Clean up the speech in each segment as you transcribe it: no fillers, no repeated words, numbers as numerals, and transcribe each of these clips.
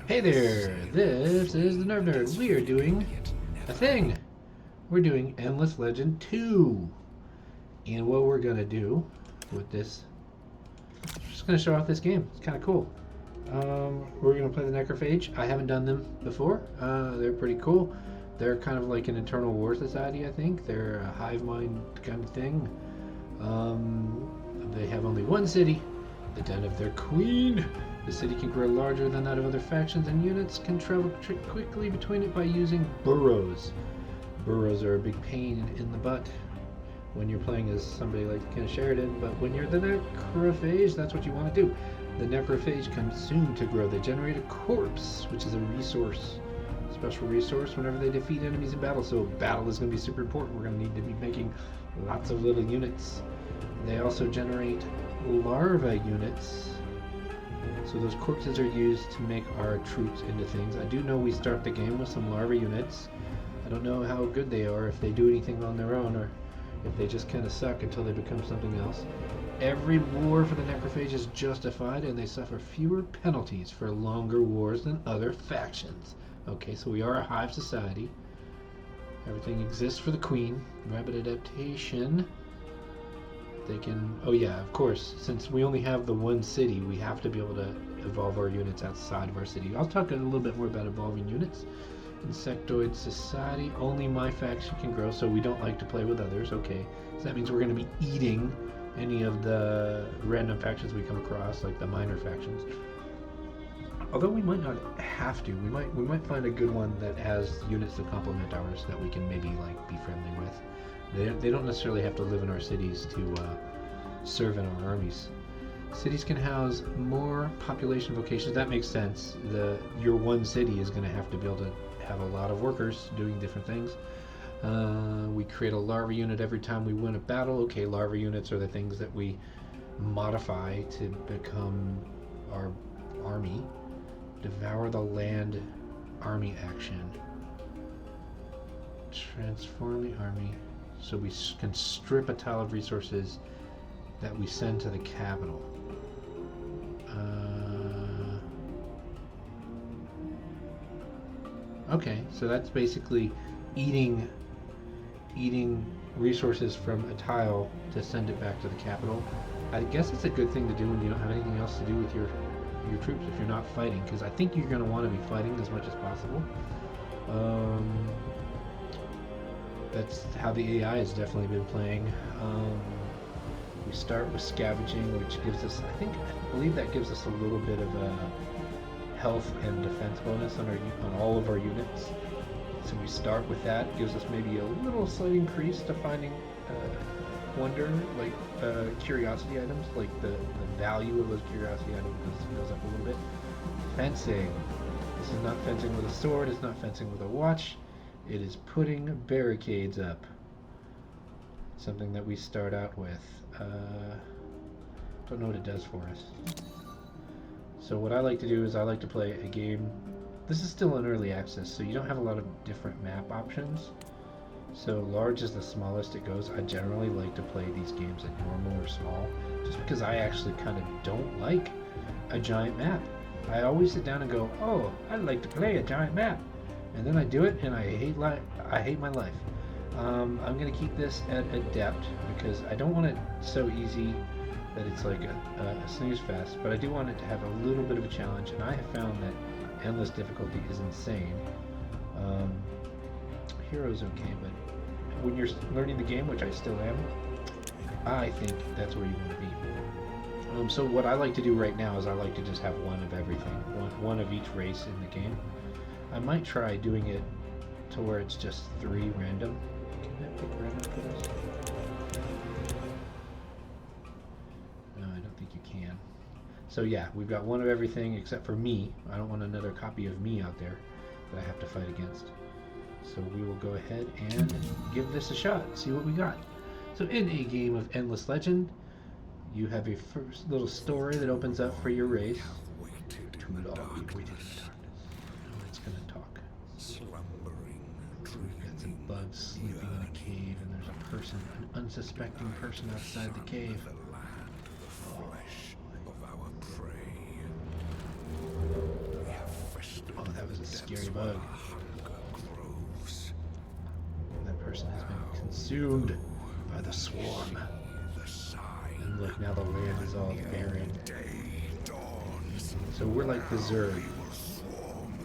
Hey there, this is the Nerve Nerd. We are doing a thing. We're doing Endless Legend 2. And what we're going to do with this, we're just going to show off this game. It's kind of cool. We're going to play the Necrophage. I haven't done them before. They're pretty cool. They're kind of like an internal war society, I think. They're a hive mind kind of thing. They have only one city, the den of their queen. The city can grow larger than that of other factions, and units can travel quickly between it by using burrows. Burrows are a big pain in the butt when you're playing as somebody like Ken Sheridan, but when you're the Necrophage, that's what you want to do. The Necrophage consume to grow. They generate a corpse, which is a resource, special resource whenever they defeat enemies in battle. So battle is going to be super important. We're going to need to be making lots of little units. They also generate larva units. So those corpses are used to make our troops into things. I do know we start the game with some larva units. I don't know how good they are, if they do anything on their own, or if they just kind of suck until they become something else. Every war for the Necrophage is justified, and they suffer fewer penalties for longer wars than other factions. Okay, so we are a hive society. Everything exists for the queen. Rapid adaptation. They can, oh yeah, of course, since we only have the one city, we have to be able to evolve our units outside of our city. I'll talk a little bit more about evolving units. Insectoid society, only my faction can grow, so we don't like to play with others. Okay, so that means we're going to be eating any of the random factions we come across, like the minor factions. Although we might not have to, we might find a good one that has units to complement ours that we can maybe like be friendly with. They don't necessarily have to live in our cities to serve in our armies. Cities can house more population vocations. That makes sense. Your one city is going to have to be able to have a lot of workers doing different things. We create a larva unit every time we win a battle. Okay, larva units are the things that we modify to become our army. Devour the land army action. Transform the army. So we can strip a tile of resources that we send to the capital. Okay, so that's basically eating resources from a tile to send it back to the capital. I guess it's a good thing to do when you don't have anything else to do with your troops if you're not fighting, because I think you're going to want to be fighting as much as possible. That's how the AI has definitely been playing. We start with scavenging, which gives us, I believe that gives us a little bit of a health and defense bonus on all of our units. So we start with that. It gives us maybe a little slight increase to finding wonder, like curiosity items, like the value of those curiosity items goes up a little bit. Fencing. This is not fencing with a sword. It's not fencing with a watch. It is putting barricades up. Something that we start out with. Don't know what it does for us. So what I like to do is I like to play a game. This is still in early access, so you don't have a lot of different map options. So large is the smallest it goes. I generally like to play these games at normal or small, just because I actually kind of don't like a giant map. I always sit down and go, oh, I'd like to play a giant map. And then I do it, and I hate my life. I'm going to keep this at adept because I don't want it so easy that it's like a snooze fest, but I do want it to have a little bit of a challenge, and I have found that endless difficulty is insane. Hero's okay, but when you're learning the game, which I still am, I think that's where you want to be. So what I like to do right now is I like to just have one of everything, one of each race in the game. I might try doing it to where it's just 3 random. Can I pick random for this? No, I don't think you can. So yeah, we've got one of everything except for me. I don't want another copy of me out there that I have to fight against. So we will go ahead and give this a shot, see what we got. So in a game of Endless Legend, you have a first little story that opens up for your race. Too long we've waited in the darkness. Now it's going to talk. We've got some bugs sleeping in a cave, and there's a person, an unsuspecting person outside the cave. Oh, of our prey. We have fresh scary bug. That person has been consumed by the swarm. And look, now the land is all barren. So we're like the Zerg.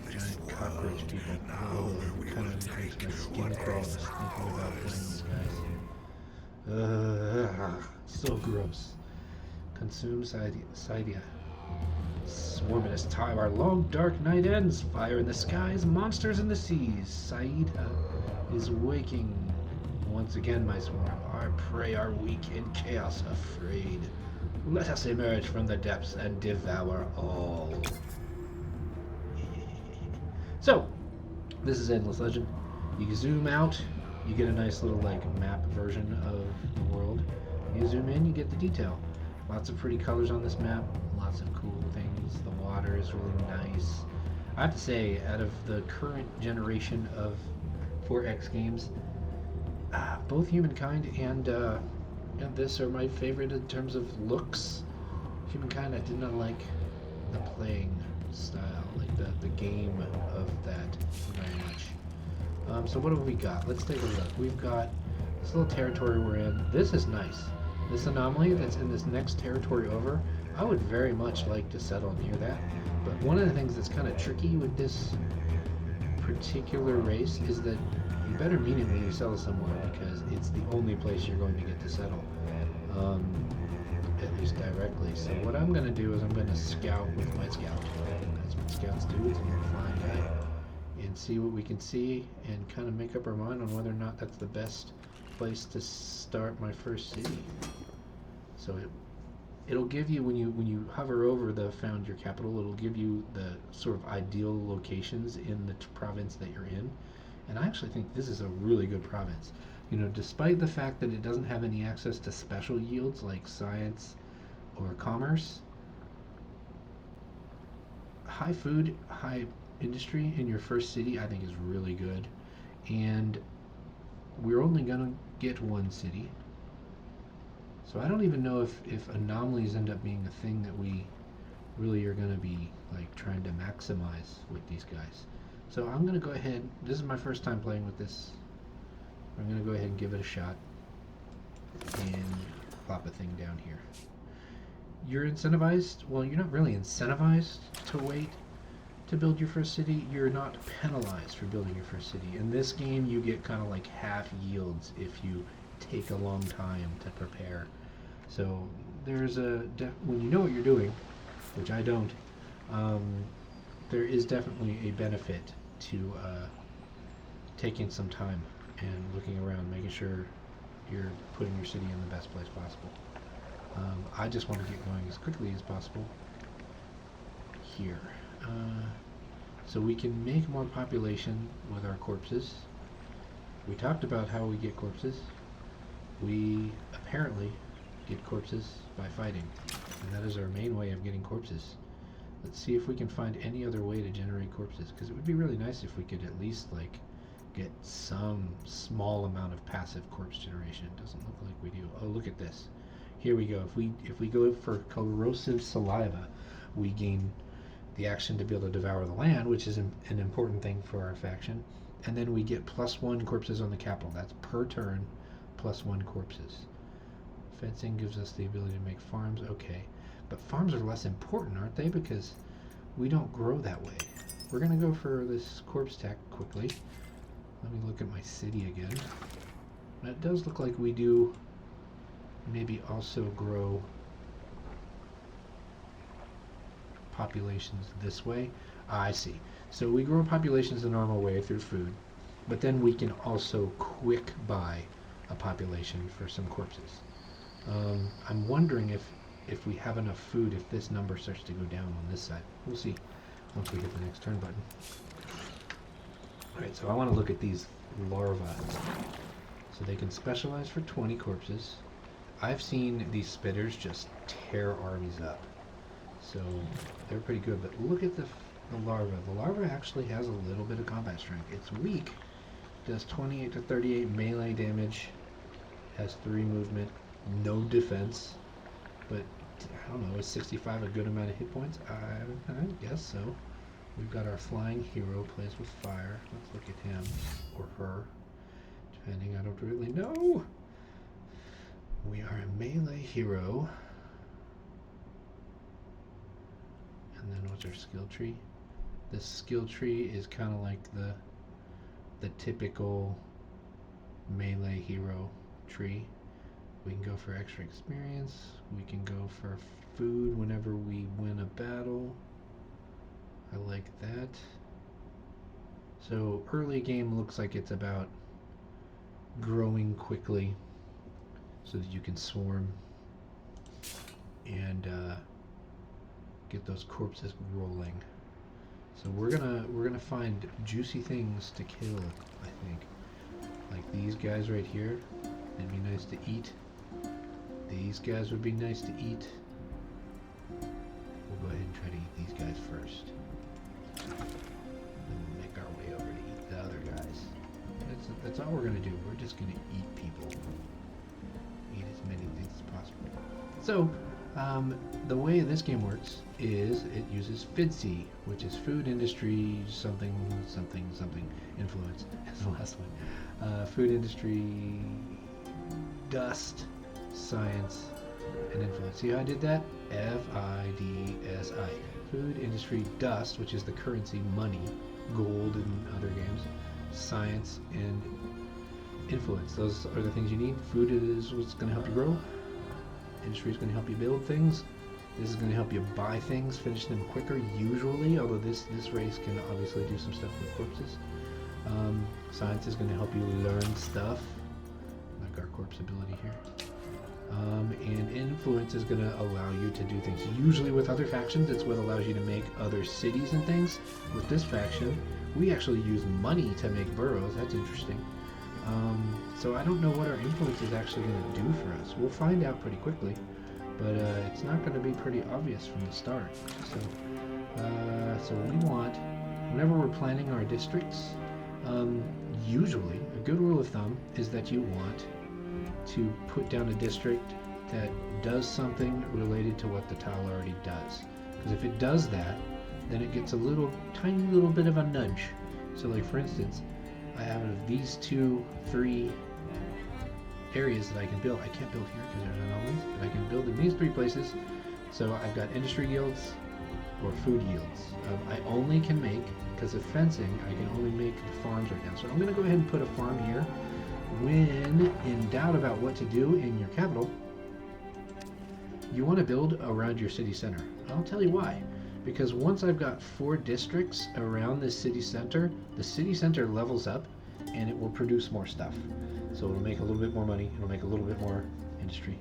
Giant cockroach people. Oh, it kind of makes my skin crawl just thinking about playing these guys. So gross. Consume Cydia. Swarm in its time. Our long dark night ends. Fire in the skies, monsters in the seas. Saida is waking. Once again, my swarm. Our prey are weak in chaos, afraid. Let us emerge from the depths and devour all. So, this is Endless Legend. You can zoom out, you get a nice little like map version of the world. You zoom in, you get the detail. Lots of pretty colors on this map, lots of cool things. The water is really nice. I have to say, out of the current generation of 4X games, both Humankind and this are my favorite in terms of looks. Humankind, I did not like the playing style, like the game of that very much. So what have we got? Let's take a look. We've got this little territory we're in. This is nice. This anomaly that's in this next territory over, I would very much like to settle near that. But one of the things that's kind of tricky with this particular race is that you better mean it when you settle somewhere, because it's the only place you're going to get to settle, at least directly. So what I'm going to do is I'm going to scout with my scout. That's what scouts do. It's a little flying guy. And see what we can see and kind of make up our mind on whether or not that's the best place to start my first city. So it'll give you, when you hover over the found your capital, it'll give you the sort of ideal locations in the province that you're in. And I actually think this is a really good province. You know, despite the fact that it doesn't have any access to special yields like science or commerce, high food, high industry in your first city I think is really good. And we're only gonna get one city. So I don't even know if anomalies end up being a thing that we really are gonna be like trying to maximize with these guys. So I'm gonna go ahead, this is my first time playing with this. I'm gonna go ahead and give it a shot and plop a thing down here. You're incentivized, well, you're not really incentivized to wait to build your first city. You're not penalized for building your first city. In this game you get kind of like half yields if you take a long time to prepare. So there's when you know what you're doing, which I don't, there is definitely a benefit to taking some time and looking around, making sure you're putting your city in the best place possible. I just want to get going as quickly as possible here. So we can make more population with our corpses. We talked about how we get corpses. We apparently get corpses by fighting, and that is our main way of getting corpses. Let's see if we can find any other way to generate corpses, because it would be really nice if we could at least like get some small amount of passive corpse generation. It doesn't look like we do. Oh, look at this. Here we go. If we go for corrosive saliva, we gain the action to be able to devour the land, which is an important thing for our faction. And then we get +1 corpses on the capital. That's per turn, +1 corpses. Fencing gives us the ability to make farms. Okay. But farms are less important, aren't they? Because we don't grow that way. We're going to go for this corpse tech quickly. Let me look at my city again. It does look like we do maybe also grow populations this way. I see. So we grow populations the normal way through food, but then we can also quick buy a population for some corpses. I'm wondering if we have enough food, if this number starts to go down on this side. We'll see once we hit the next turn button. Alright, so I want to look at these larvae. So they can specialize for 20 corpses. I've seen these spitters just tear armies up. So they're pretty good, but look at the larva. The larva actually has a little bit of combat strength. It's weak, does 28 to 38 melee damage, has 3 movement, no defense, but I don't know, is 65 a good amount of hit points? I guess so. We've got our flying hero, plays with fire. Let's look at him, or her, depending, I don't really know. We are a melee hero. And then what's our skill tree? This skill tree is kind of like the typical melee hero tree. We can go for extra experience. We can go for food whenever we win a battle. I like that. So early game looks like it's about growing quickly so that you can swarm and get those corpses rolling. So we're gonna find juicy things to kill, I think. Like these guys right here. They'd be nice to eat. These guys would be nice to eat. We'll go ahead and try to eat these guys first. Then we'll make our way over to eat the other guys. That's all we're gonna do. We're just gonna eat people. Eat as many things as possible. So, the way this game works is it uses FIDC, which is food industry something influence. That's the last one. Food industry, dust, science, and influence. See how I did that? FIDSI. Food industry, dust, which is the currency, money, gold in other games, science, and influence. Those are the things you need. Food is what's going to help you grow. Industry is going to help you build things. This is going to help you buy things, finish them quicker, usually, although this race can obviously do some stuff with corpses. Science is going to help you learn stuff, like our corpse ability here. And influence is going to allow you to do things. Usually with other factions, it's what allows you to make other cities and things. With this faction, we actually use money to make boroughs. That's interesting. So I don't know what our influence is actually going to do for us. We'll find out pretty quickly, but it's not going to be pretty obvious from the start. So we want, whenever we're planning our districts, usually a good rule of thumb is that you want to put down a district that does something related to what the tile already does. Because if it does that, then it gets a tiny little bit of a nudge. So like for instance, I have these 3 areas that I can build. I can't build here because there's an always, but I can build in these 3 places. So I've got industry yields or food yields. I only can make, because of fencing, I can only make the farms right now. So I'm going to go ahead and put a farm here. When in doubt about what to do in your capital, you want to build around your city center. I'll tell you why. Because once I've got 4 districts around this city center, the city center levels up and it will produce more stuff. So it'll make a little bit more money, it'll make a little bit more industry,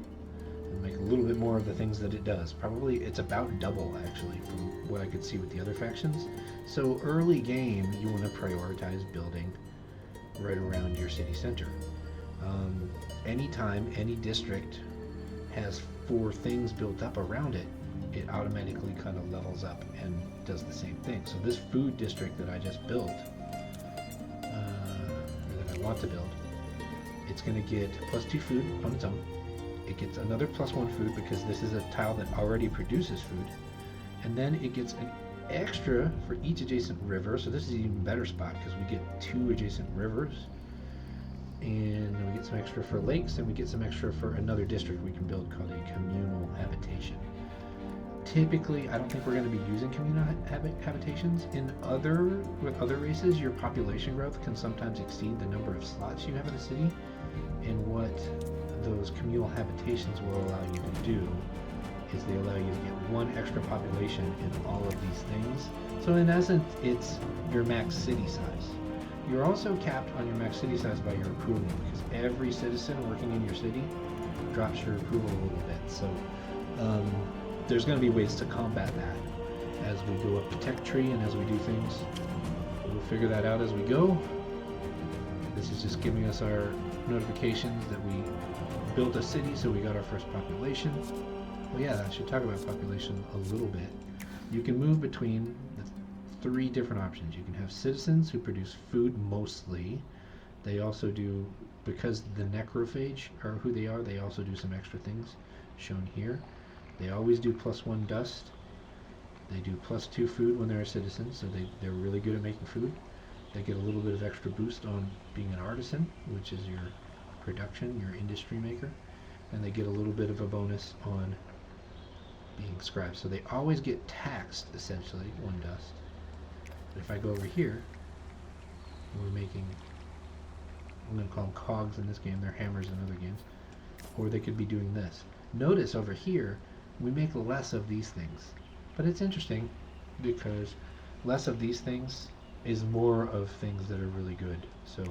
it'll make a little bit more of the things that it does. Probably it's about double actually from what I could see with the other factions. So early game, you want to prioritize building right around your city center. Anytime any district has 4 things built up around it, it automatically kind of levels up and does the same thing. So this food district that I just built, or that I want to build, it's going to get +2 food on its own. It gets another +1 food because this is a tile that already produces food. And then it gets an extra for each adjacent river. So this is an even better spot because we get 2 adjacent rivers. And then we get some extra for lakes, and we get some extra for another district we can build called a communal habitation. Typically, I don't think we're going to be using communal habitations. With other races, your population growth can sometimes exceed the number of slots you have in a city, and what those communal habitations will allow you to do is they allow you to get 1 extra population in all of these things. So in essence, it's your max city size. You're also capped on your max city size by your approval, because every citizen working in your city drops your approval a little bit. So there's going to be ways to combat that as we go up the tech tree and as we do things. We'll figure that out as we go. This is just giving us our notifications that we built a city, so we got our first population. Well, yeah, I should talk about population a little bit. You can move between the 3 different options. You can have citizens who produce food mostly. They also do, because the Necrophage are who they are, they also do some extra things shown here. They always do +1 dust. They do +2 food when they're a citizen, so they're really good at making food. They get a little bit of extra boost on being an artisan, which is your production, your industry maker. And they get a little bit of a bonus on being scribes. So they always get taxed, essentially, 1 dust. But if I go over here, we're making, I'm going to call them cogs in this game, they're hammers in other games. Or they could be doing this. Notice over here, we make less of these things. But it's interesting because less of these things is more of things that are really good. So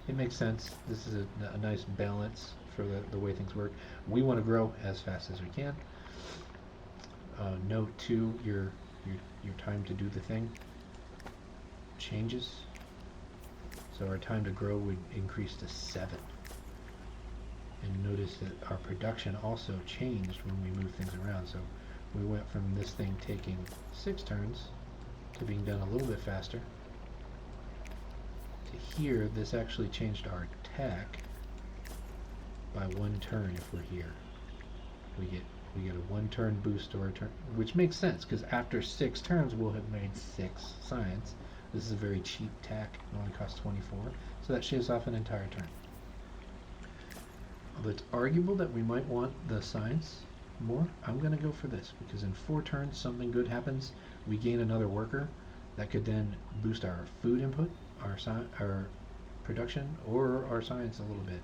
it makes sense. This is a nice balance for the way things work. We want to grow as fast as we can. Note too, your time to do the thing changes. So our time to grow would increase to 7. And notice that our production also changed when we move things around. So we went from this thing taking 6 turns to being done a little bit faster. To here, this actually changed our attack by 1 turn if we're here. We get a 1 turn boost to our turn, which makes sense because after 6 turns we'll have made 6 science. This is a very cheap tack, it only costs 24, so that shaves off an entire turn. Although it's arguable that we might want the science more, I'm going to go for this because in 4 turns something good happens. We gain another worker that could then boost our food input, our production, or our science a little bit.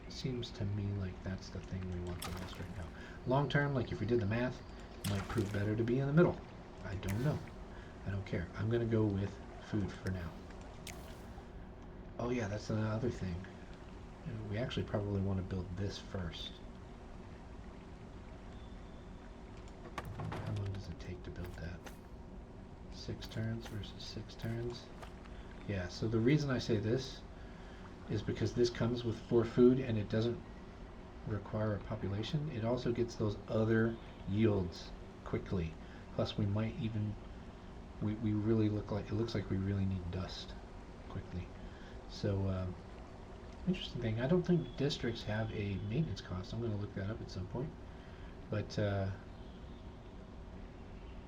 Seems to me like that's the thing we want the most right now. Long term, like if we did the math, it might prove better to be in the middle. I don't know. I don't care. I'm going to go with food for now. Oh yeah, that's another thing. We actually probably want to build this first. How long does it take to build that? 6 turns versus 6 turns? Yeah, so the reason I say this is because this comes with 4 food and it doesn't require a population. It also gets those other yields quickly. Plus we might even, we really look like, it looks like we really need dust quickly. So, interesting thing, I don't think districts have a maintenance cost. I'm going to look that up at some point. But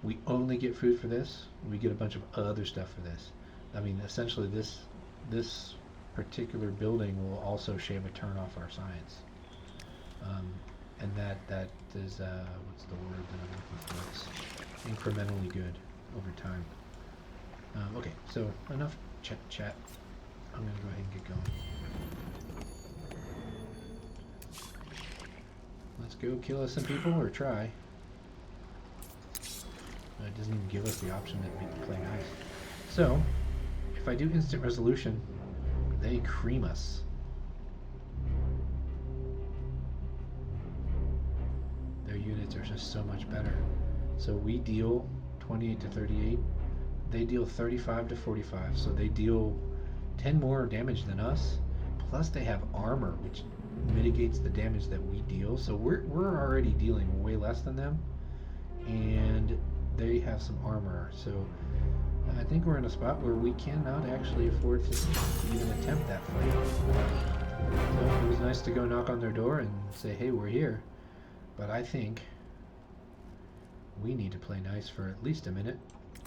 we only get food for this. We get a bunch of other stuff for this. I mean, essentially this particular building will also shave a turn off our science. And that is, what's the word that I'm looking for? It's incrementally good over time. Okay, so enough chat. I'm going to go ahead and get going. Let's go kill us some people, or try. It doesn't even give us the option that we can play nice. So, if I do instant resolution, they cream us. Their units are just so much better. So we deal 28 to 38. They deal 35 to 45. So they deal 10 more damage than us. Plus they have armor, which mitigates the damage that we deal. So we're already dealing way less than them. And they have some armor. So I think we're in a spot where we cannot actually afford to even attempt that fight. So it was nice to go knock on their door and say, hey, we're here. But I think we need to play nice for at least a minute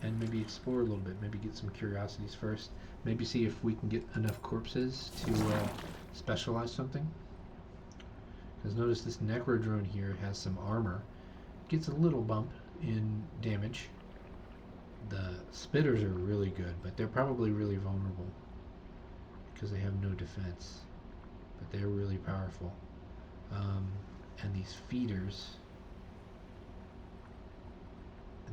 and maybe explore a little bit, maybe get some curiosities first, maybe see if we can get enough corpses to specialize something. Because notice this Necrodrone here has some armor. Gets a little bump in damage. The spitters are really good, but they're probably really vulnerable because they have no defense. But they're really powerful. And these feeders,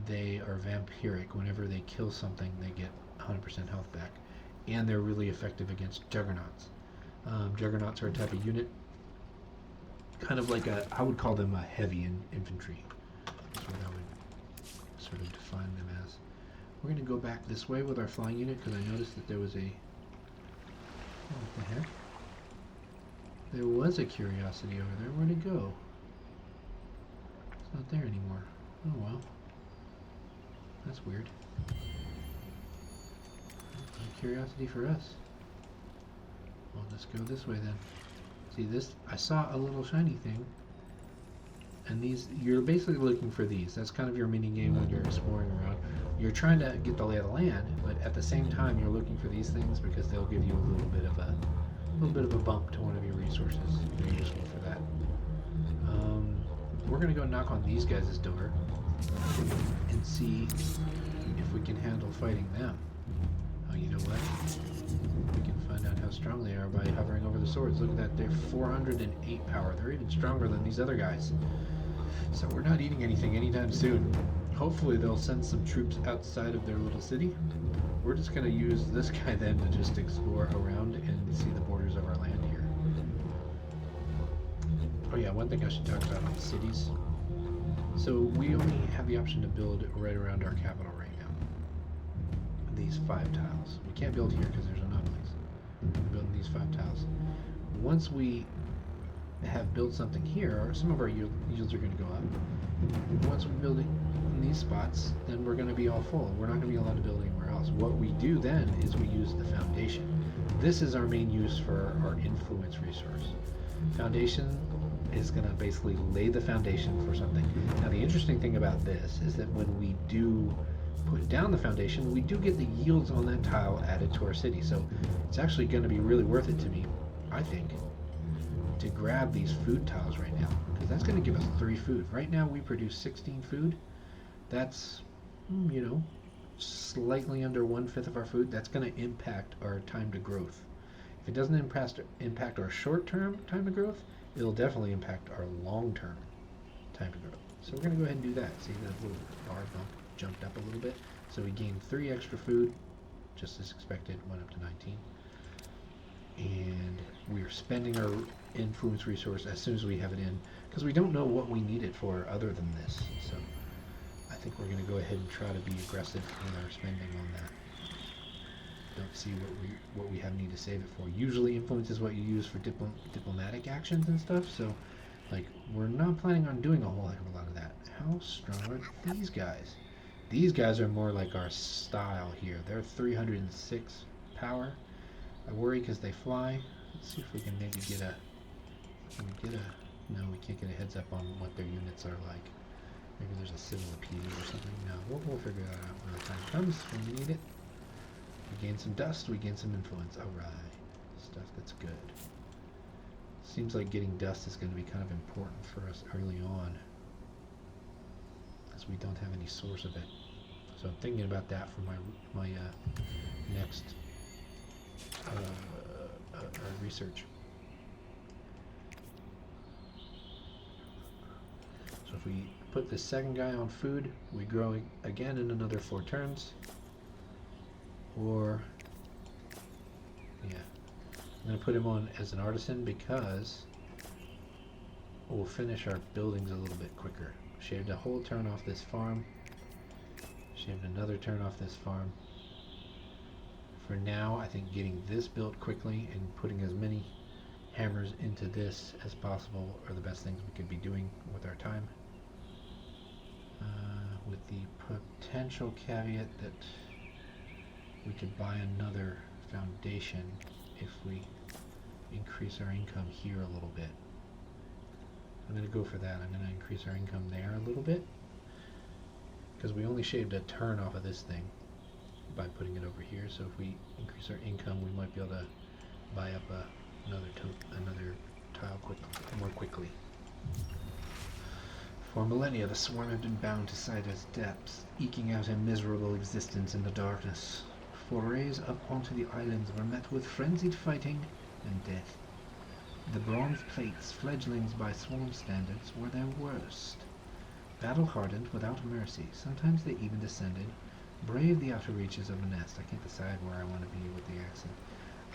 they are vampiric. Whenever they kill something, they get 100% health back. And they're really effective against juggernauts. Juggernauts are a type of unit, kind of like I would call them a heavy infantry. That's what I would sort of define them as. We're going to go back this way with our flying unit because I noticed that there was a... what the heck? There was a curiosity over there. Where'd it go? It's not there anymore. Oh well. That's weird. No curiosity for us. Well, let's go this way then. See this? I saw a little shiny thing. And these, you're basically looking for these. That's kind of your mini game when you're exploring around. You're trying to get the lay of the land, but at the same time, you're looking for these things because they'll give you a little bit of a bump to one of your resources. They're useful for that. We're gonna go knock on these guys' door and see if we can handle fighting them. Oh, you know what? We can find out how strong they are by hovering over the swords. Look at that, they're 408 power. They're even stronger than these other guys. So we're not eating anything anytime soon. Hopefully they'll send some troops outside of their little city. We're just going to use this guy then to just explore around and see the borders of our land here. Oh yeah, one thing I should talk about on cities. So we only have the option to build right around our capital right now. These 5 tiles. We can't build here because there's anomalies. We're building these 5 tiles. Once we have built something here, some of our yields are going to go up. Once we build it in these spots, then we're going to be all full. We're not going to be allowed to build anywhere else. What we do then is we use the foundation. This is our main use for our influence resource. Foundation is going to basically lay the foundation for something. Now the interesting thing about this is that when we do put down the foundation, we do get the yields on that tile added to our city. So it's actually going to be really worth it to me, I think, to grab these food tiles right now, because that's going to give us 3 food. Right now we produce 16 food. That's, you know, slightly under 1/5 of our food. That's going to impact our time to growth. If it doesn't impact our short-term time to growth, it'll definitely impact our long-term time to growth. So we're going to go ahead and do that. See, that little bar bump jumped up a little bit. So we gained 3 extra food, just as expected, went up to 19. And we're spending our influence resource as soon as we have it in, because we don't know what we need it for other than this. So I think we're going to go ahead and try to be aggressive with our spending on that. Don't see what we have need to save it for. Usually influence is what you use for diplomatic actions and stuff, so like we're not planning on doing a whole heck of a lot of that. How strong are these guys? These guys are more like our style here. They're 306 power. I worry because they fly. Let's see if we can maybe get a no, we can't get a heads up on what their units are like. Maybe there's a civil appeal or something. No, we'll figure that out when the time comes, when we need it. We gain some dust, we gain some influence. Alright. Stuff that's good. Seems like getting dust is going to be kind of important for us early on, because we don't have any source of it. So I'm thinking about that for my next research. So if we put the second guy on food, we grow again in another 4 turns. Or, yeah, I'm going to put him on as an artisan because we'll finish our buildings a little bit quicker. Shaved a whole turn off this farm. Shaved another turn off this farm. For now, I think getting this built quickly and putting as many hammers into this as possible are the best things we could be doing with our time. With the potential caveat that we could buy another foundation if we increase our income here a little bit. I'm going to go for that. I'm going to increase our income there a little bit, because we only shaved a turn off of this thing by putting it over here. So if we increase our income, we might be able to buy up another tile more quickly. For millennia, the swarm had been bound to Sida's depths, eking out a miserable existence in the darkness. Forays up onto the islands were met with frenzied fighting and death. The bronze plates, fledglings by swarm standards, were their worst. Battle-hardened without mercy, sometimes they even descended, braved the outer reaches of the nest. I can't decide where I want to be with the accent.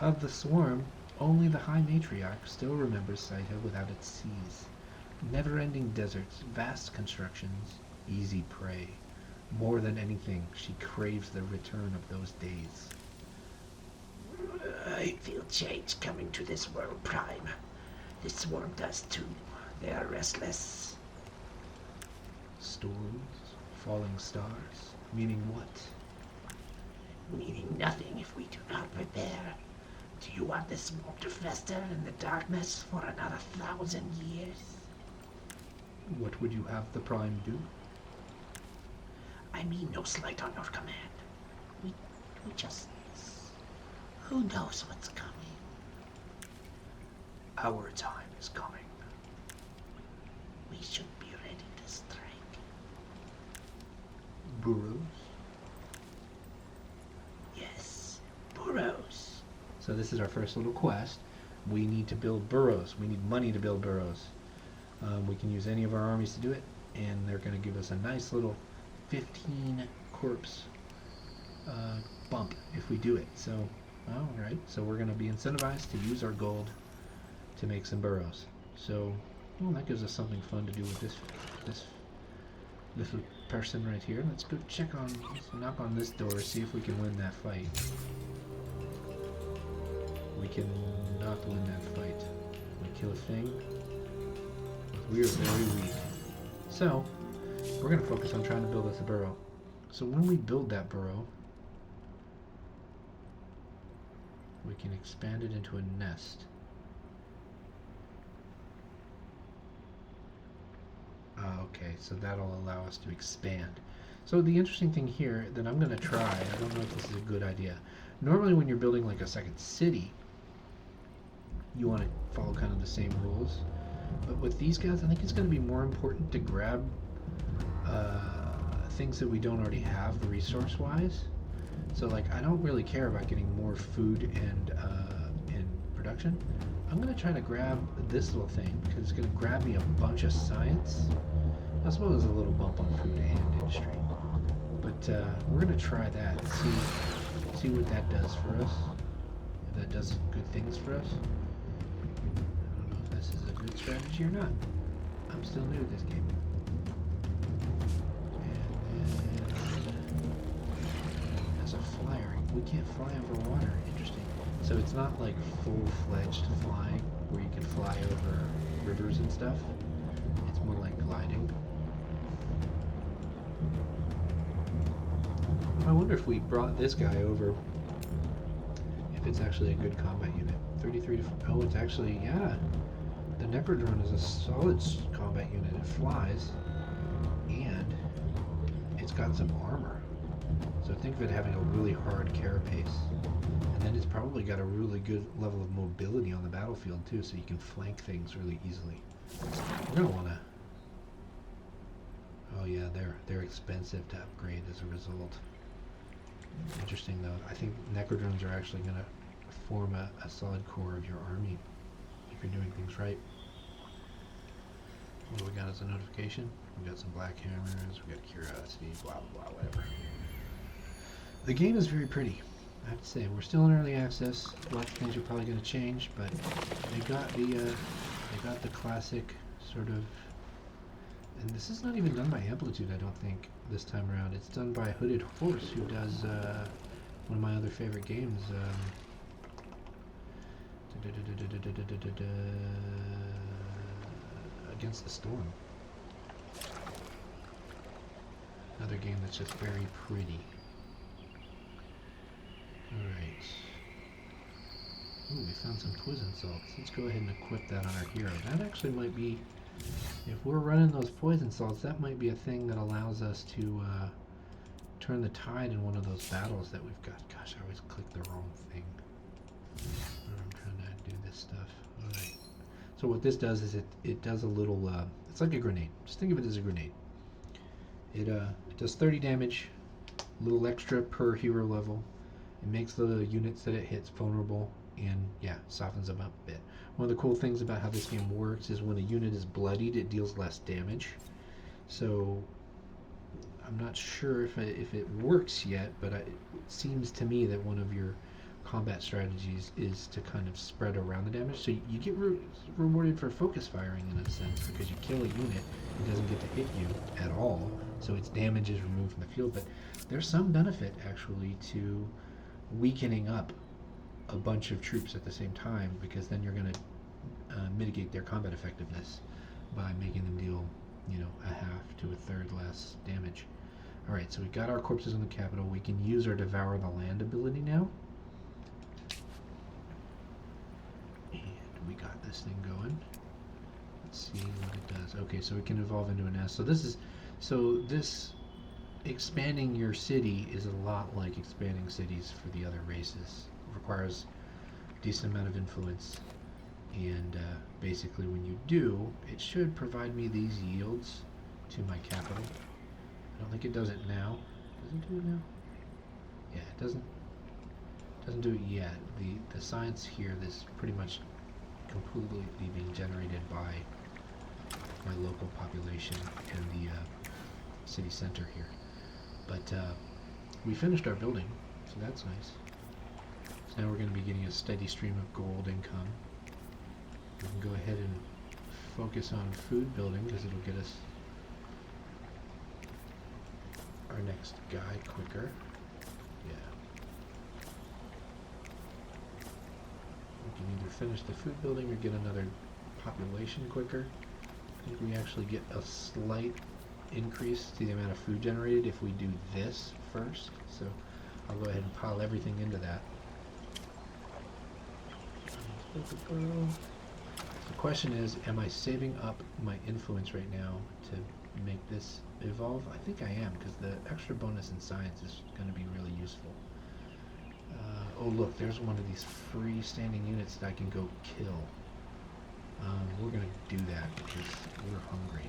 Of the swarm, only the High Matriarch still remembers Saita without its seas. Never-ending deserts, vast constructions, easy prey. More than anything, she craves the return of those days. I feel change coming to this world, Prime. The swarm does too. They are restless. Storms, falling stars, meaning what? Meaning nothing if we do not prepare. Do you want the swarm to fester in the darkness for another 1,000 years? What would you have the Prime do? I mean no slight on your command. We just... Who knows what's coming? Our time is coming. We should be ready to strike. Burrows. Yes, burrows. So this is our first little quest. We need to build burrows. We need money to build burrows. We can use any of our armies to do it, and they're going to give us a nice little 15 corpse bump if we do it. So, all right. So we're going to be incentivized to use our gold to make some burrows. So, well, that gives us something fun to do with this little person right here. Let's go let's knock on this door, see if we can win that fight. We can not win that fight. We kill a thing. We are very weak. So, we're going to focus on trying to build us a burrow. So when we build that burrow, we can expand it into a nest. Okay, so that'll allow us to expand. So the interesting thing here that I'm going to try, I don't know if this is a good idea. Normally when you're building like a second city, you want to follow kind of the same rules. But with these guys, I think it's going to be more important to grab things that we don't already have resource-wise. So like, I don't really care about getting more food and production. I'm going to try to grab this little thing because it's going to grab me a bunch of science, as well as a little bump on food and industry. But we're going to try that and see what that does for us. If that does good things for us. I don't know if this is a good strategy or not. I'm still new to this game. And as a flyer, we can't fly over water. Interesting. So it's not like full-fledged flying where you can fly over rivers and stuff. It's more like gliding. I wonder if we brought this guy over, if it's actually a good combat unit. 33 to... Oh, it's actually, yeah. The Necrodrone is a solid combat unit. It flies, and it's got some armor. So think of it having a really hard carapace. And then it's probably got a really good level of mobility on the battlefield too, so you can flank things really easily. We're gonna wanna... Oh yeah, they're expensive to upgrade as a result. Interesting though. I think Necrodrones are actually gonna form a solid core of your army if you're doing things right. What do we got as a notification? We got some black hammers, we got curiosity, blah blah blah, whatever. The game is very pretty. I have to say, we're still in early access. Lots of things are probably going to change, but they got the classic sort of. And this is not even done by Amplitude, I don't think, this time around. It's done by Hooded Horse, who does one of my other favorite games. Against the Storm. Another game that's just very pretty. Alright. Ooh, we found some poison salts. Let's go ahead and equip that on our hero. That actually might be, if we're running those poison salts, that might be a thing that allows us to turn the tide in one of those battles that we've got. Gosh, I always click the wrong thing when I'm trying to do this stuff. Alright. So what this does is it does a little, it's like a grenade. Just think of it as a grenade. It does 30 damage, a little extra per hero level. It makes the units that it hits vulnerable and, yeah, softens them up a bit. One of the cool things about how this game works is when a unit is bloodied, it deals less damage. So, I'm not sure if it works yet, but it seems to me that one of your combat strategies is to kind of spread around the damage. So you get rewarded for focus firing in a sense, because you kill a unit, it doesn't get to hit you at all, so its damage is removed from the field. But there's some benefit, actually, to weakening up a bunch of troops at the same time, because then you're going to mitigate their combat effectiveness by making them deal, you know, a half to a third less damage. Alright, so we got our corpses in the capital. We can use our Devour the Land ability now. And we got this thing going. Let's see what it does. Okay, so it can evolve into an S. So this expanding your city is a lot like expanding cities for the other races. It requires a decent amount of influence, and basically when you do, it should provide me these yields to my capital. I don't think it does it now. Does it do it now? Yeah, it doesn't do it yet. The science here is pretty much completely being generated by my local population and the city center here. But we finished our building, so that's nice. So now we're going to be getting a steady stream of gold income. We can go ahead and focus on food building because it'll get us our next guy quicker. Yeah. We can either finish the food building or get another population quicker. I think we actually get a slight increase to the amount of food generated if we do this first. So I'll go ahead and pile everything into that. The question is, am I saving up my influence right now to make this evolve? I think I am, because the extra bonus in science is going to be really useful. Oh look, there's one of these freestanding units that I can go kill. We're going to do that because we're hungry.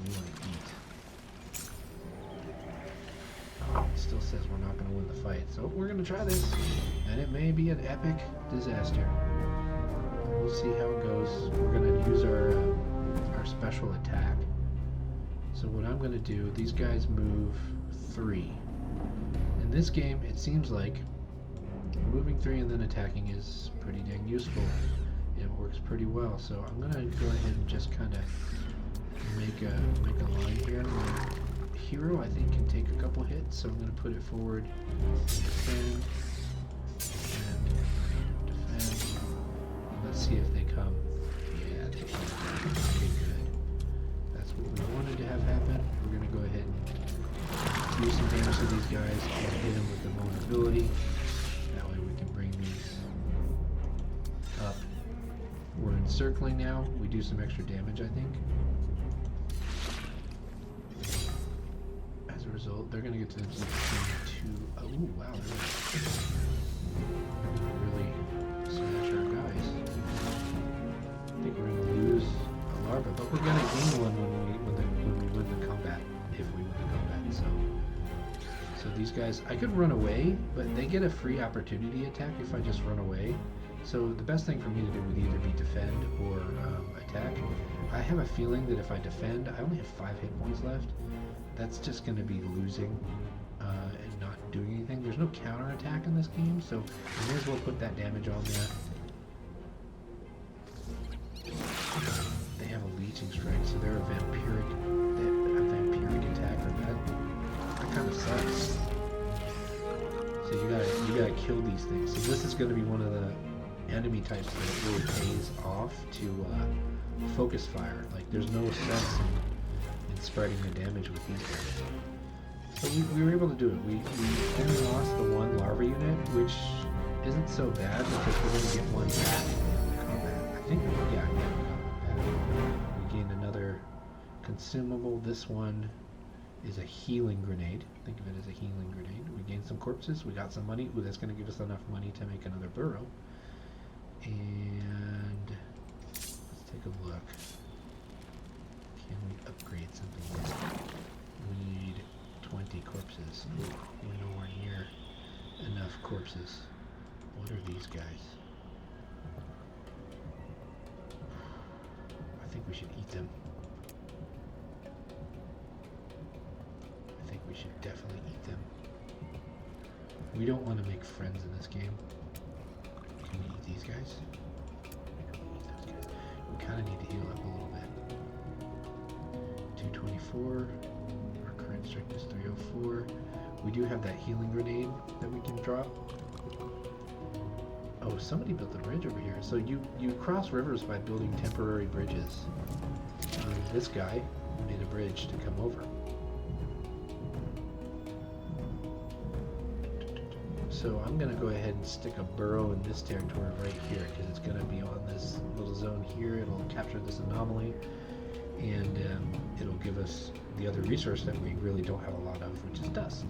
We want to eat. It still says we're not going to win the fight, so we're going to try this, and it may be an epic disaster. We'll see how it goes. We're going to use our special attack. So what I'm going to do, these guys move 3. In this game, it seems like moving 3 and then attacking is pretty dang useful. It works pretty well. So I'm going to go ahead and just kind of make a line here. My hero, I think, can take a couple hits, so I'm going to put it forward, defend, and defend. Let's see if they come. Yeah, they come. Okay, good. That's what we wanted to have happen. We're going to go ahead and do some damage to these guys and hit them with the vulnerability. That way we can bring these up. We're encircling now. We do some extra damage, I think. As a result, they're going to get to the 2. Oh, wow. They're really smash our guys. I think we're going to lose a larva, but we're going to gain one when we win the combat, if we win the combat. So these guys, I could run away, but they get a free opportunity attack if I just run away. So the best thing for me to do would either be defend or attack. I have a feeling that if I defend, I only have 5 hit points left. That's just going to be losing and not doing anything. There's no counterattack in this game, so I may as well put that damage on there. They have a leeching strike, so they're a vampiric attacker. That kind of sucks. So you gotta kill these things. So this is going to be one of the enemy types that really pays off to focus fire. Like, there's no sense in spreading the damage with these guys. So we were able to do it. We only lost the 1 larva unit, which isn't so bad because we're going to get 1 back in combat. I think, yeah, we got 1 back. We gained another consumable. This one is a healing grenade. Think of it as a healing grenade. We gained some corpses. We got some money. Ooh, that's going to give us enough money to make another burrow. And let's take a look. Can we upgrade something? We need 20 corpses. Ooh, we're nowhere near enough corpses. What are these guys? I think we should eat them. I think we should definitely eat them. We don't want to make friends in this game. Can we eat these guys? We kind of need to heal up a little bit. 224. Our current strength is 304. We do have that healing grenade that we can drop. Oh, somebody built a bridge over here. So you cross rivers by building temporary bridges. This guy made a bridge to come over. So I'm gonna go ahead and stick a burrow in this territory right here because it's gonna be on this little zone here. It'll capture this anomaly, and it'll give us the other resource that we really don't have a lot of, which is dust.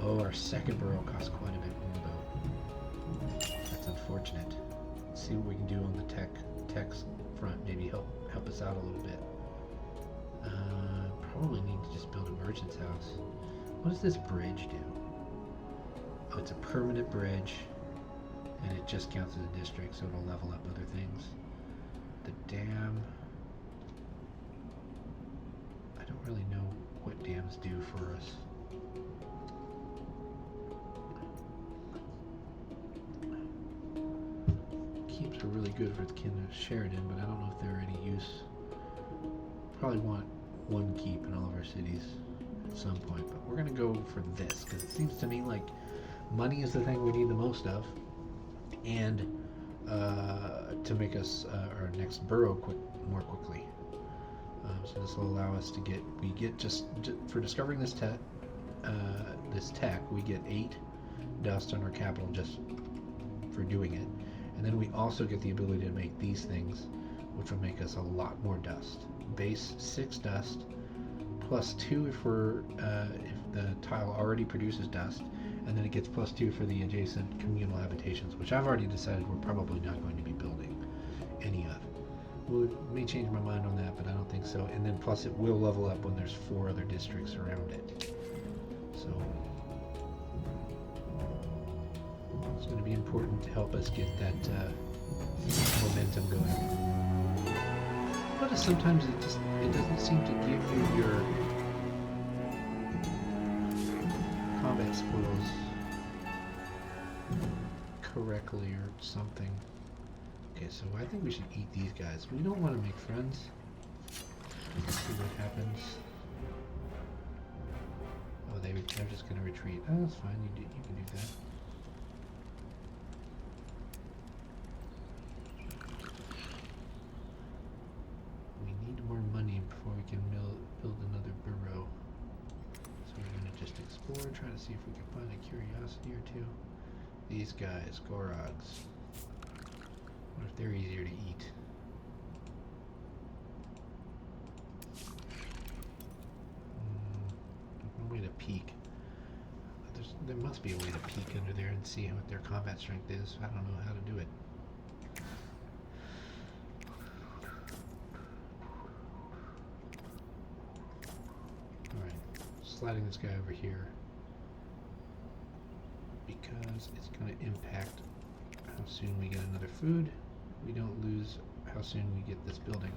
Oh, our second burrow costs quite a bit more though. That's unfortunate. Let's see what we can do on the tech front. Maybe help us out a little bit. Probably need to just build a merchant's house. What does this bridge do? Oh, it's a permanent bridge, and it just counts as a district, so it'll level up other things. The dam. I don't really know what dams do for us. Keeps are really good for the kin of Sheridan, but I don't know if they're any use. Probably want one keep in all of our cities at some point, but we're gonna go for this because it seems to me like money is the thing we need the most of, and to make us our next burrow more quickly. So this will allow us to get just for discovering this tech, we get 8 dust on our capital just for doing it, and then we also get the ability to make these things, which will make us a lot more dust. Base 6 dust, plus 2 if the tile already produces dust, and then it gets plus 2 for the adjacent communal habitations, which I've already decided we're probably not going to be building any of. Well, may change my mind on that, but I don't think so. And then plus it will level up when there's 4 other districts around it. So it's going to be important to help us get that momentum going. Notice sometimes it doesn't seem to give you your combat spoils correctly or something. Okay, so I think we should eat these guys. We don't want to make friends. Let's see what happens. Oh, they're just going to retreat. Oh, that's fine. You can do that. We need more money before we can build another burrow. So we're going to just explore, try to see if we can find a curiosity or two. These guys, Gorogs. What if they're easier to eat? No way to peek. There must be a way to peek under there and see what their combat strength is. I don't know how to do it. Alright, sliding this guy over here because it's going to impact how soon we get another food. We don't lose how soon we get this building.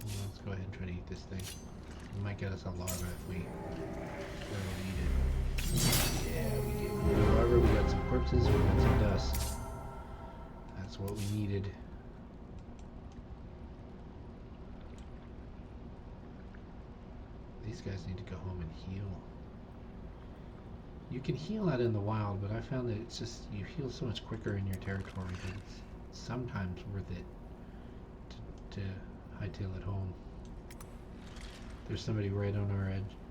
Let's go ahead and try to eat this thing. It might get us a larva if we really need it. Yeah, we get a larva, we got some corpses, we got some dust. That's what we needed. These guys need to go home and heal. You can heal out in the wild, but I found that it's just, you heal so much quicker in your territory that it's sometimes worth it to hightail it home. There's somebody right on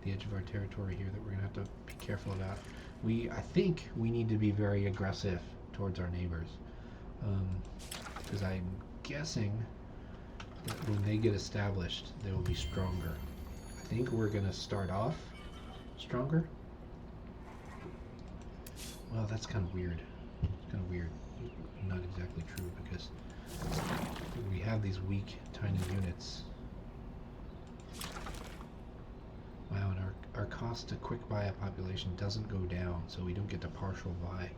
the edge of our territory here that we're gonna have to be careful about. I think we need to be very aggressive towards our neighbors, because I'm guessing that when they get established, they will be stronger. I think we're gonna start off stronger. Well, that's kind of weird. It's kind of weird. Not exactly true, because we have these weak, tiny units. Wow, and our cost to quick buy a population doesn't go down, so we don't get to partial buy.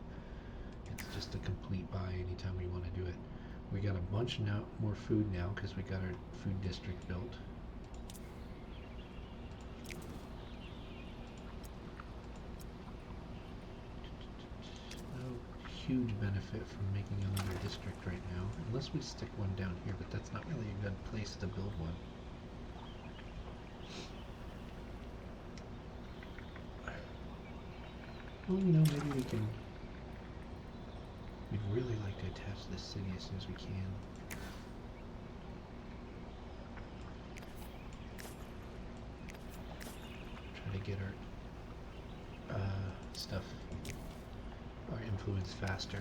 It's just a complete buy anytime we want to do it. We got a bunch more food now because we got our food district built. Huge benefit from making another district right now, unless we stick one down here, but that's not really a good place to build one. Well, you know, maybe we'd really like to attach this city as soon as we can. try to get our stuff, our influence faster.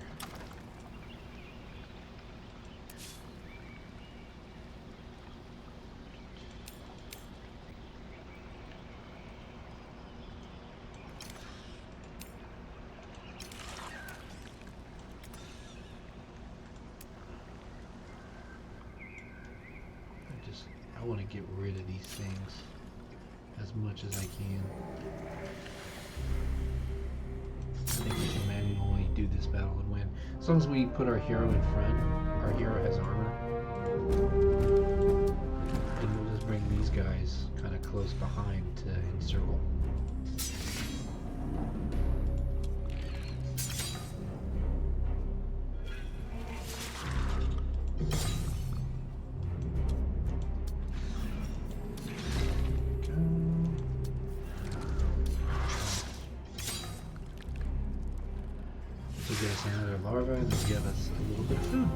I want to get rid of these things as much as I can. I think we can manually do this battle and win. As long as we put our hero in front, our hero has armor, and we'll just bring these guys kind of close behind to encircle. Get us another larva and give us a little bit of food.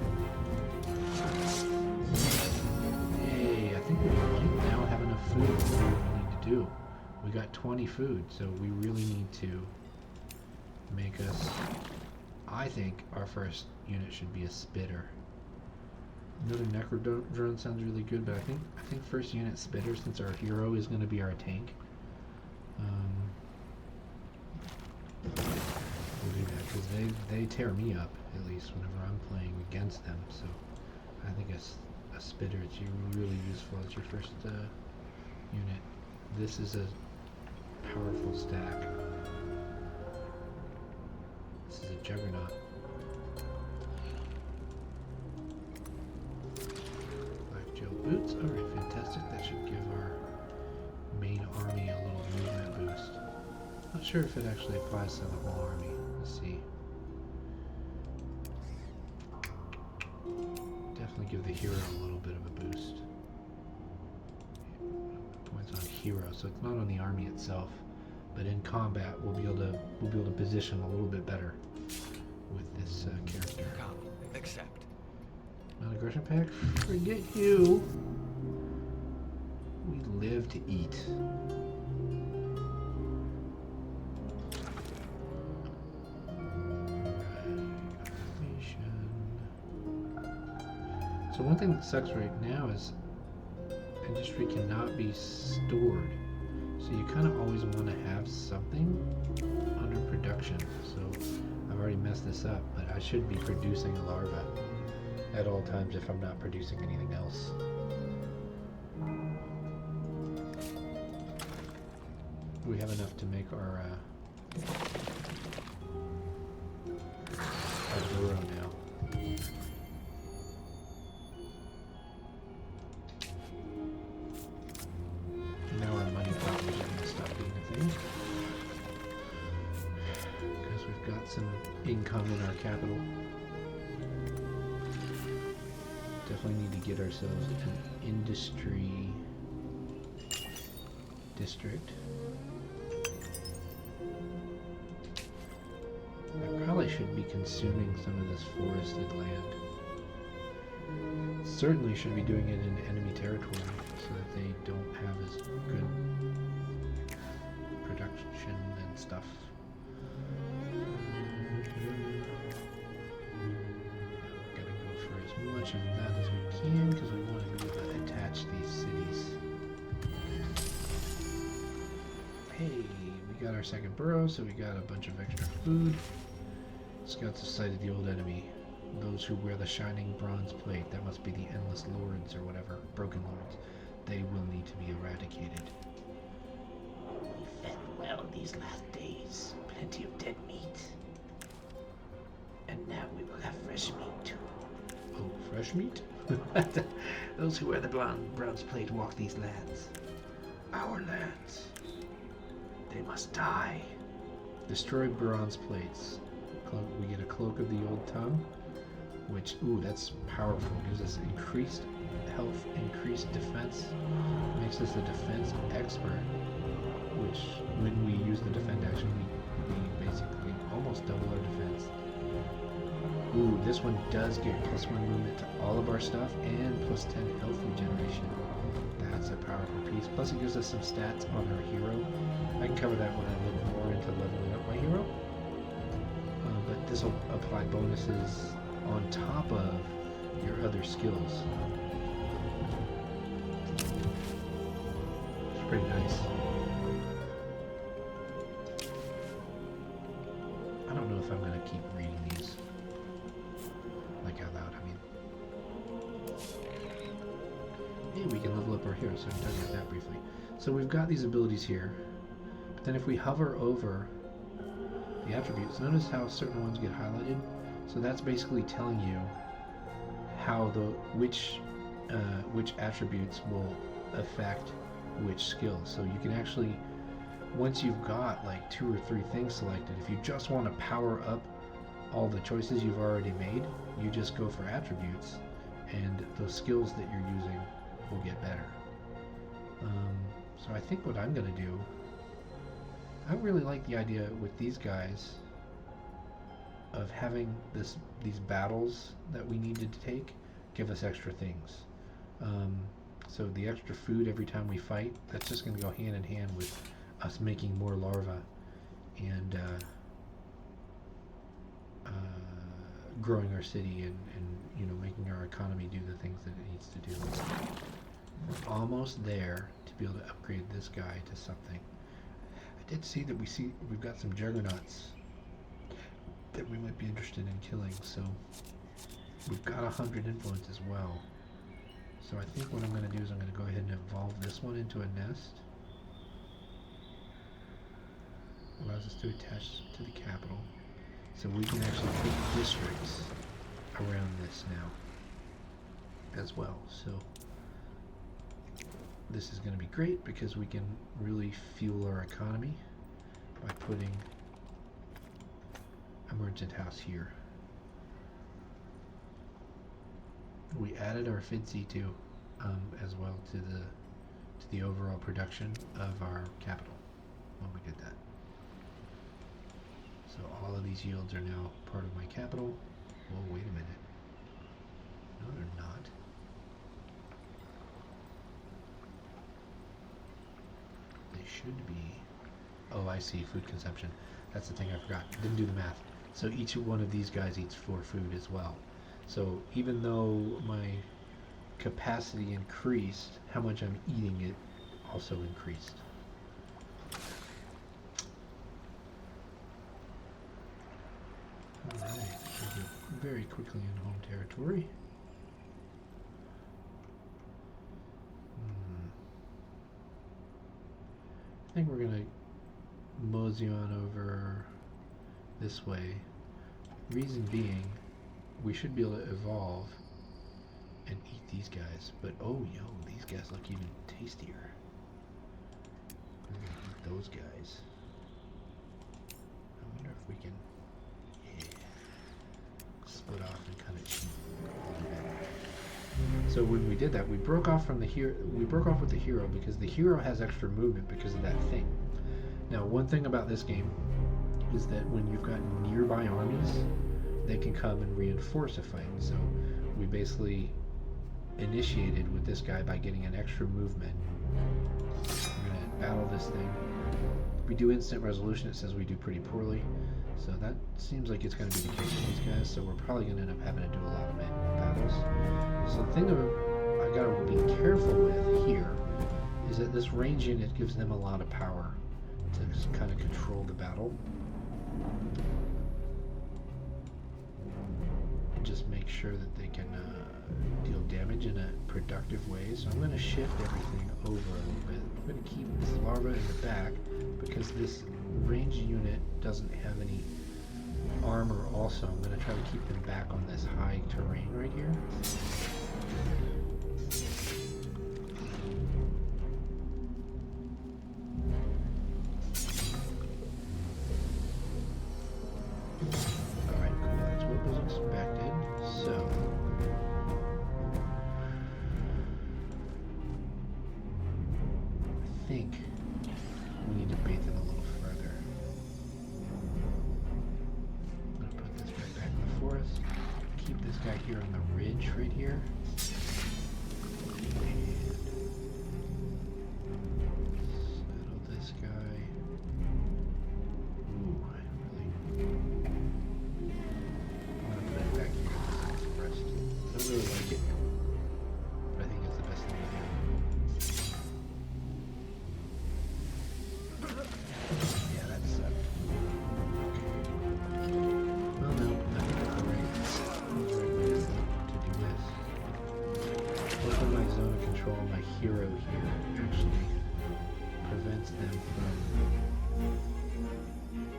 Hey, I think we might now have enough food for what we need to do. We got 20 food, so we really need to make us... I think our first unit should be a spitter. Another necro sounds really good, but I think first unit spitter, since our hero is going to be our tank. We'll do that because they tear me up, at least whenever I'm playing against them. So I think a spitter is really useful as your first unit. This is a powerful stack. This is a juggernaut. 5 gel boots. Alright, fantastic. That should give our main army a little movement boost. Not sure if it actually applies to the whole army. Let's see. Definitely give the hero a little bit of a boost. Points on hero, so it's not on the army itself, but in combat we'll be able to position a little bit better with this character. Come, accept. Non-aggression pack. Forget you. We live to eat. So one thing that sucks right now is industry cannot be stored. So you kind of always want to have something under production. So I've already messed this up, but I should be producing a larva at all times if I'm not producing anything else. We have enough to make our burrow now. Now our money problem is going to stop being a thing. Because we've got some income in our capital. Definitely need to get ourselves an industry district. I probably should be consuming some of this forested land. Certainly should be doing it in enemy territory so that they don't have as good production and stuff. Gotta go for as much of that as we can because we want to be able to attach these cities. Hey, we got our second burrow, so we got a bunch of extra food. Scouts have sighted the old enemy. Those who wear the shining bronze plate, that must be the endless lords or whatever, broken lords. They will need to be eradicated. We fed well these last days. Plenty of dead meat. And now we will have fresh meat too. Oh, fresh meat? Those who wear the bronze plate walk these lands. Our lands. They must die. Destroy bronze plates. We get a cloak of the old tongue, which, ooh, that's powerful. Gives us increased health, increased defense. Makes us a defense expert, which, when we use the defend action, we basically almost double our defense. Ooh, this one does get +1 movement to all of our stuff and +10 health regeneration. That's a powerful piece. Plus it gives us some stats on our hero. I can cover that when I look more into leveling up my hero. But this will apply bonuses on top of your other skills. It's pretty nice. I don't know if I'm going to keep reading these like out loud. I mean, hey, we can level up our hero, so I'm talking about that briefly. So we've got these abilities here, but then if we hover over the attributes, notice how certain ones get highlighted. So that's basically telling you how which attributes will affect which skills. So you can actually, once you've got like 2 or 3 things selected, if you just want to power up all the choices you've already made, you just go for attributes, and those skills that you're using will get better. So I think what I'm going to do, I really like the idea with these guys of having these battles that we needed to take give us extra things. So the extra food every time we fight, that's just going to go hand in hand with us making more larvae and growing our city and making our economy do the things that it needs to do. We're almost there to be able to upgrade this guy to something. I did see that we've got some juggernauts that we might be interested in killing, so we've got 100 influence as well. So I think what I'm going to do is I'm going to go ahead and evolve this one into a nest. Allows us to attach to the capital, so we can actually take districts around this now as well. So this is going to be great because we can really fuel our economy by putting a merchant house here. We added our FIDC too, as well to the overall production of our capital when we did that. So all of these yields are now part of my capital. Whoa, wait a minute. No, they're not. They should be. Oh, I see. Food consumption. That's the thing I forgot. Didn't do the math. So each one of these guys eats 4 food as well. So even though my capacity increased, how much I'm eating it also increased. Alright, we'll get very quickly in home territory. I think we're going to mosey on over this way. Reason being, we should be able to evolve and eat these guys. But oh, yo, these guys look even tastier. We're going to eat those guys. I wonder if we can, split off and kind of cheat a little bit. So when we did that, we broke off from the hero. We broke off with the hero because the hero has extra movement because of that thing. Now, one thing about this game is that when you've got nearby armies, they can come and reinforce a fight. So we basically initiated with this guy by getting an extra movement. We're going to battle this thing. If we do instant resolution, it says we do pretty poorly. So that seems like it's going to be the case with these guys. So we're probably going to end up having to do a lot of battles. So the thing I got to be careful with here is that this range unit gives them a lot of power to just kind of control the battle. And just make sure that they can deal damage in a productive way. So I'm going to shift everything over a little bit. I'm going to keep this larva in the back because this range unit doesn't have any armor also. I'm going to try to keep them back on this high terrain right here. Alright, cool. That's what was expected. So I think we need to bait them a little further. I'm going to put this right back in the forest. right here. And settle this guy. Ooh, I really want to put it back here in this forest. I don't really like it, but I think it's the best thing to do. Yeah, that sucked. Well, no, I think that's the right way to do this. Open my zone of control. My hero here actually prevents them from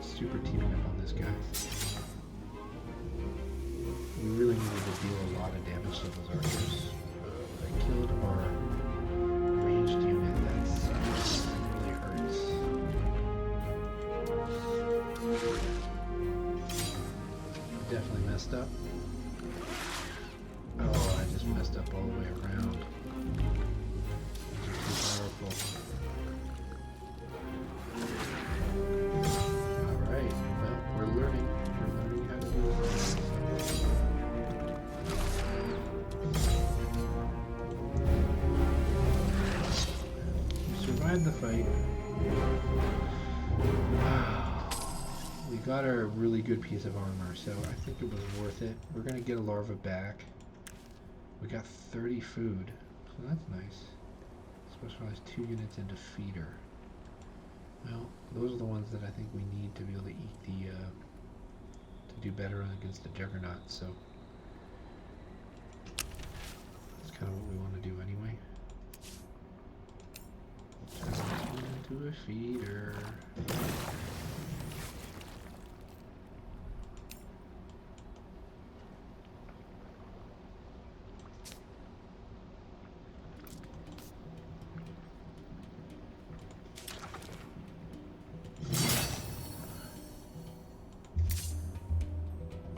super teaming up on this guy. We really needed to deal a lot of damage to those archers. I killed our ranged unit. That sucks. That really hurts. Definitely messed up. Oh, I just messed up all the way around. These are too powerful. Alright, well, we're learning. We're learning how to do this. We survived the fight. We got a really good piece of armor, so I think it was worth it. We're gonna get a larva back. We got 30 food, so that's nice. Specialized 2 units into feeder. Well, those are the ones that I think we need to be able to eat the, to do better against the juggernaut, so that's kind of what we want to do anyway. Turn this one into a feeder.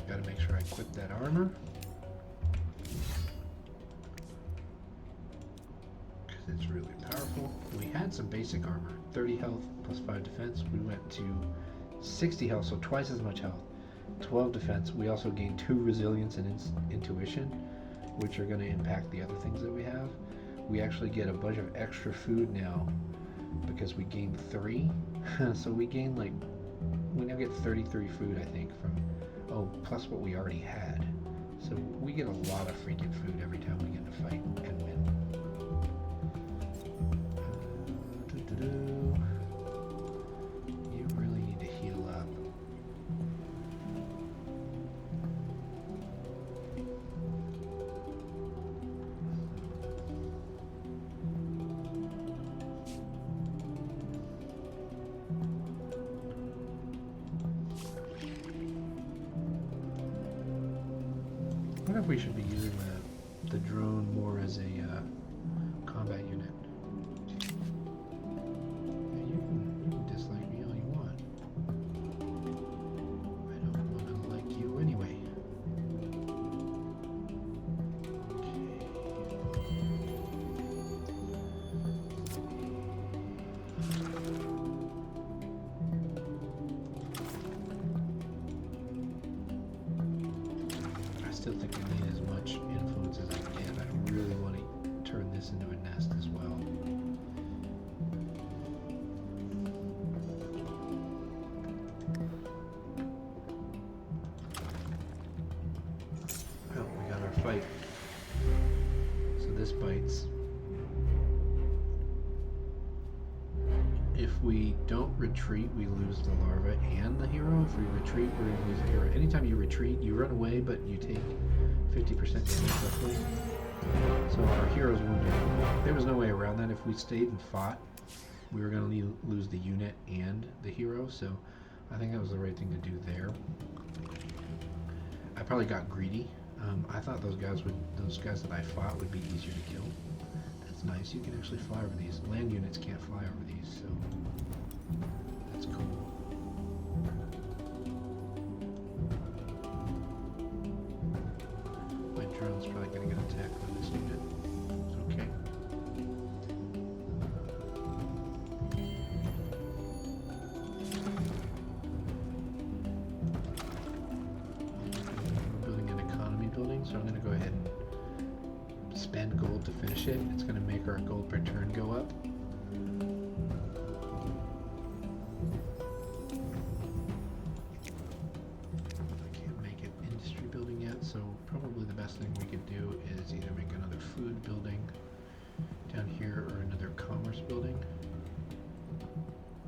Gotta make sure I equip that armor. Because it's really powerful. We had some basic armor. 30 health plus 5 defense. We went to 60 health, so twice as much health. 12 defense. We also gained 2 resilience and intuition, which are going to impact the other things that we have. We actually get a bunch of extra food now because we gained 3. So we gain like, we now get 33 food, I think, from, oh, plus what we already had. So we get a lot of freaking food every time we get in a fight and win. You really need to heal up. I wonder if we should be using the drone more as a combat unit. Yeah, you can dislike me all you want. I don't want to like you anyway. I still think I need as much influence as I can. I really want to turn this into a nest as well. Well, we got our fight. So this bites. If we don't retreat, we lose the larva and the hero. If we retreat, we're going to lose the hero. Anytime you retreat, you run away, but you take 50% damage roughly. So our hero's wounded. There was no way around that. If we stayed and fought, we were going to lose the unit and the hero. So I think that was the right thing to do there. I probably got greedy. I thought those guys that I fought would be easier to kill. That's nice. You can actually fly over these. Land units can't fly over these, so that's cool. My drone's probably going to get attacked by this unit. It's okay. We're building an economy building, so I'm going to go ahead and spend gold to finish it, it's going to make our gold per turn go up. I can't make it industry building yet, so probably the best thing we could do is either make another food building down here or another commerce building.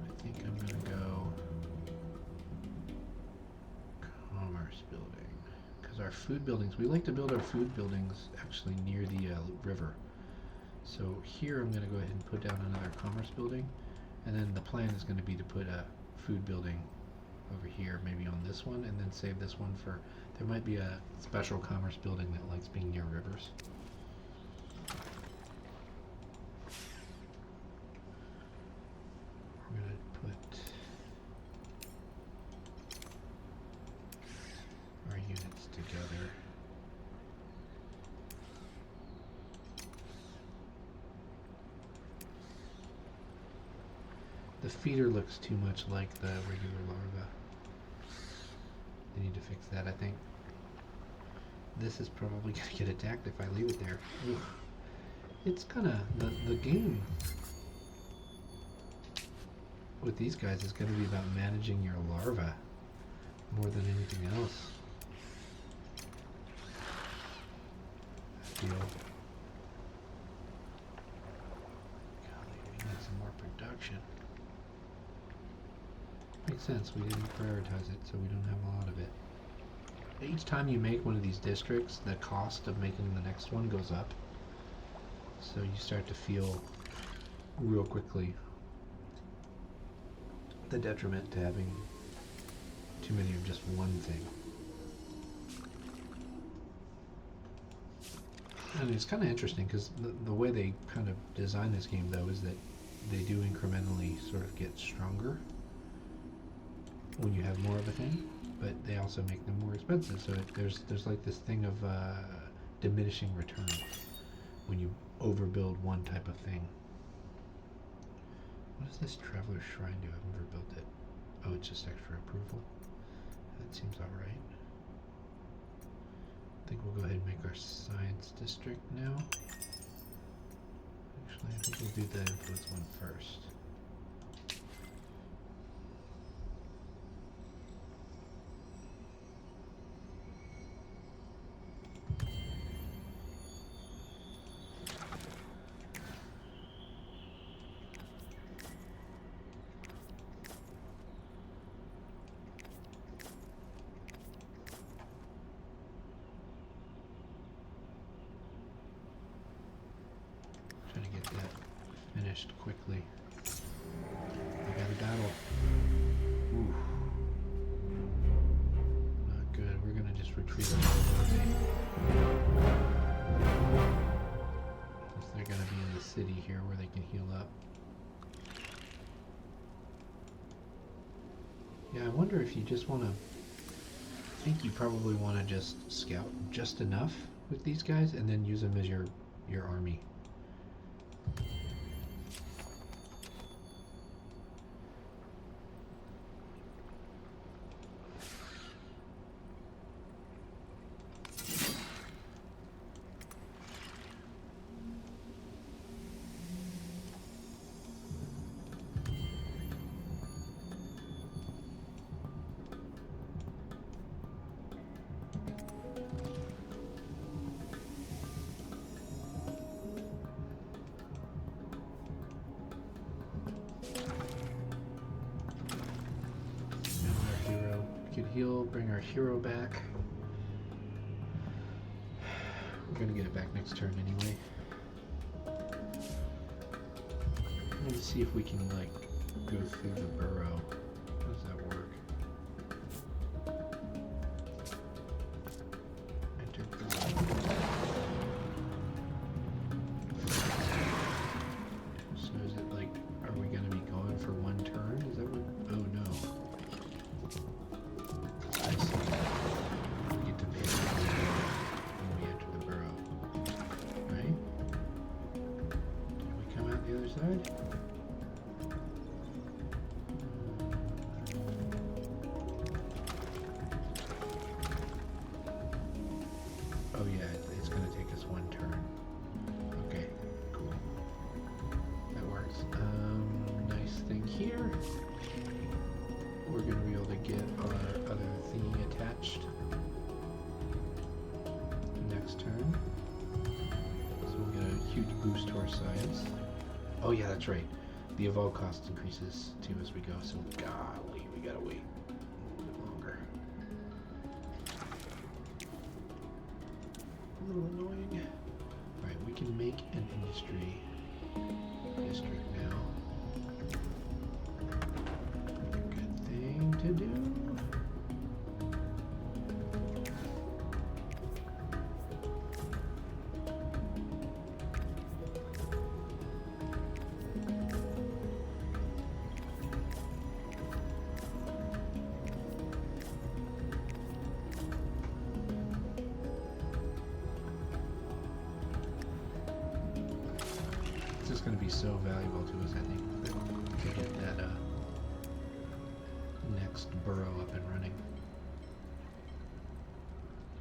I think I'm going to go commerce building. Our food buildings, we like to build our food buildings actually near the river. So here I'm going to go ahead and put down another commerce building, and then the plan is going to be to put a food building over here, maybe on this one, and then save this one for, there might be a special commerce building that likes being near rivers. We're going to put our units together. The feeder looks too much like the regular larva. I need to fix that, I think. This is probably going to get attacked if I leave it there. Ugh. It's kind of, the game with these guys is going to be about managing your larva more than anything else. I feel. Golly, we need some more production. Makes sense, we didn't prioritize it, so we don't have a lot of it. Each time you make one of these districts, the cost of making the next one goes up. So you start to feel real quickly the detriment to having too many of just one thing. And it's kind of interesting because the way they kind of design this game though is that they do incrementally sort of get stronger when you have more of a thing, but they also make them more expensive. So there's like this thing of diminishing return when you overbuild one type of thing. What does this Traveler's Shrine do? I've never built it. Oh, it's just extra approval. That seems alright. I think we'll go ahead and make our science district now. Actually, I think we'll do the influence one first. Trying to get that finished quickly. I got a battle. Ooh. Not good. We're gonna just retreat a little bit. They're gonna be in the city here where they can heal up. Yeah, I wonder if you just want to... I think you probably want to just scout just enough with these guys and then use them as your army. Heal, bring our hero back. We're gonna get it back next turn anyway. Let's see if we can like go through the burrow. How does that work? Enter burrow. So is it like, are we gonna be going for one turn? Is that what? Oh no. I see. We get to pay when we enter the burrow. Right? Can we come out the other side? Oh yeah, it's going to take us one turn. for science. Oh yeah, that's right. The evolve cost increases too as we go, so golly, we gotta wait a little bit longer. A little annoying. Alright, we can make an industry district now. Good thing to do. It's going to be so valuable to us, I think, to get that next burrow up and running.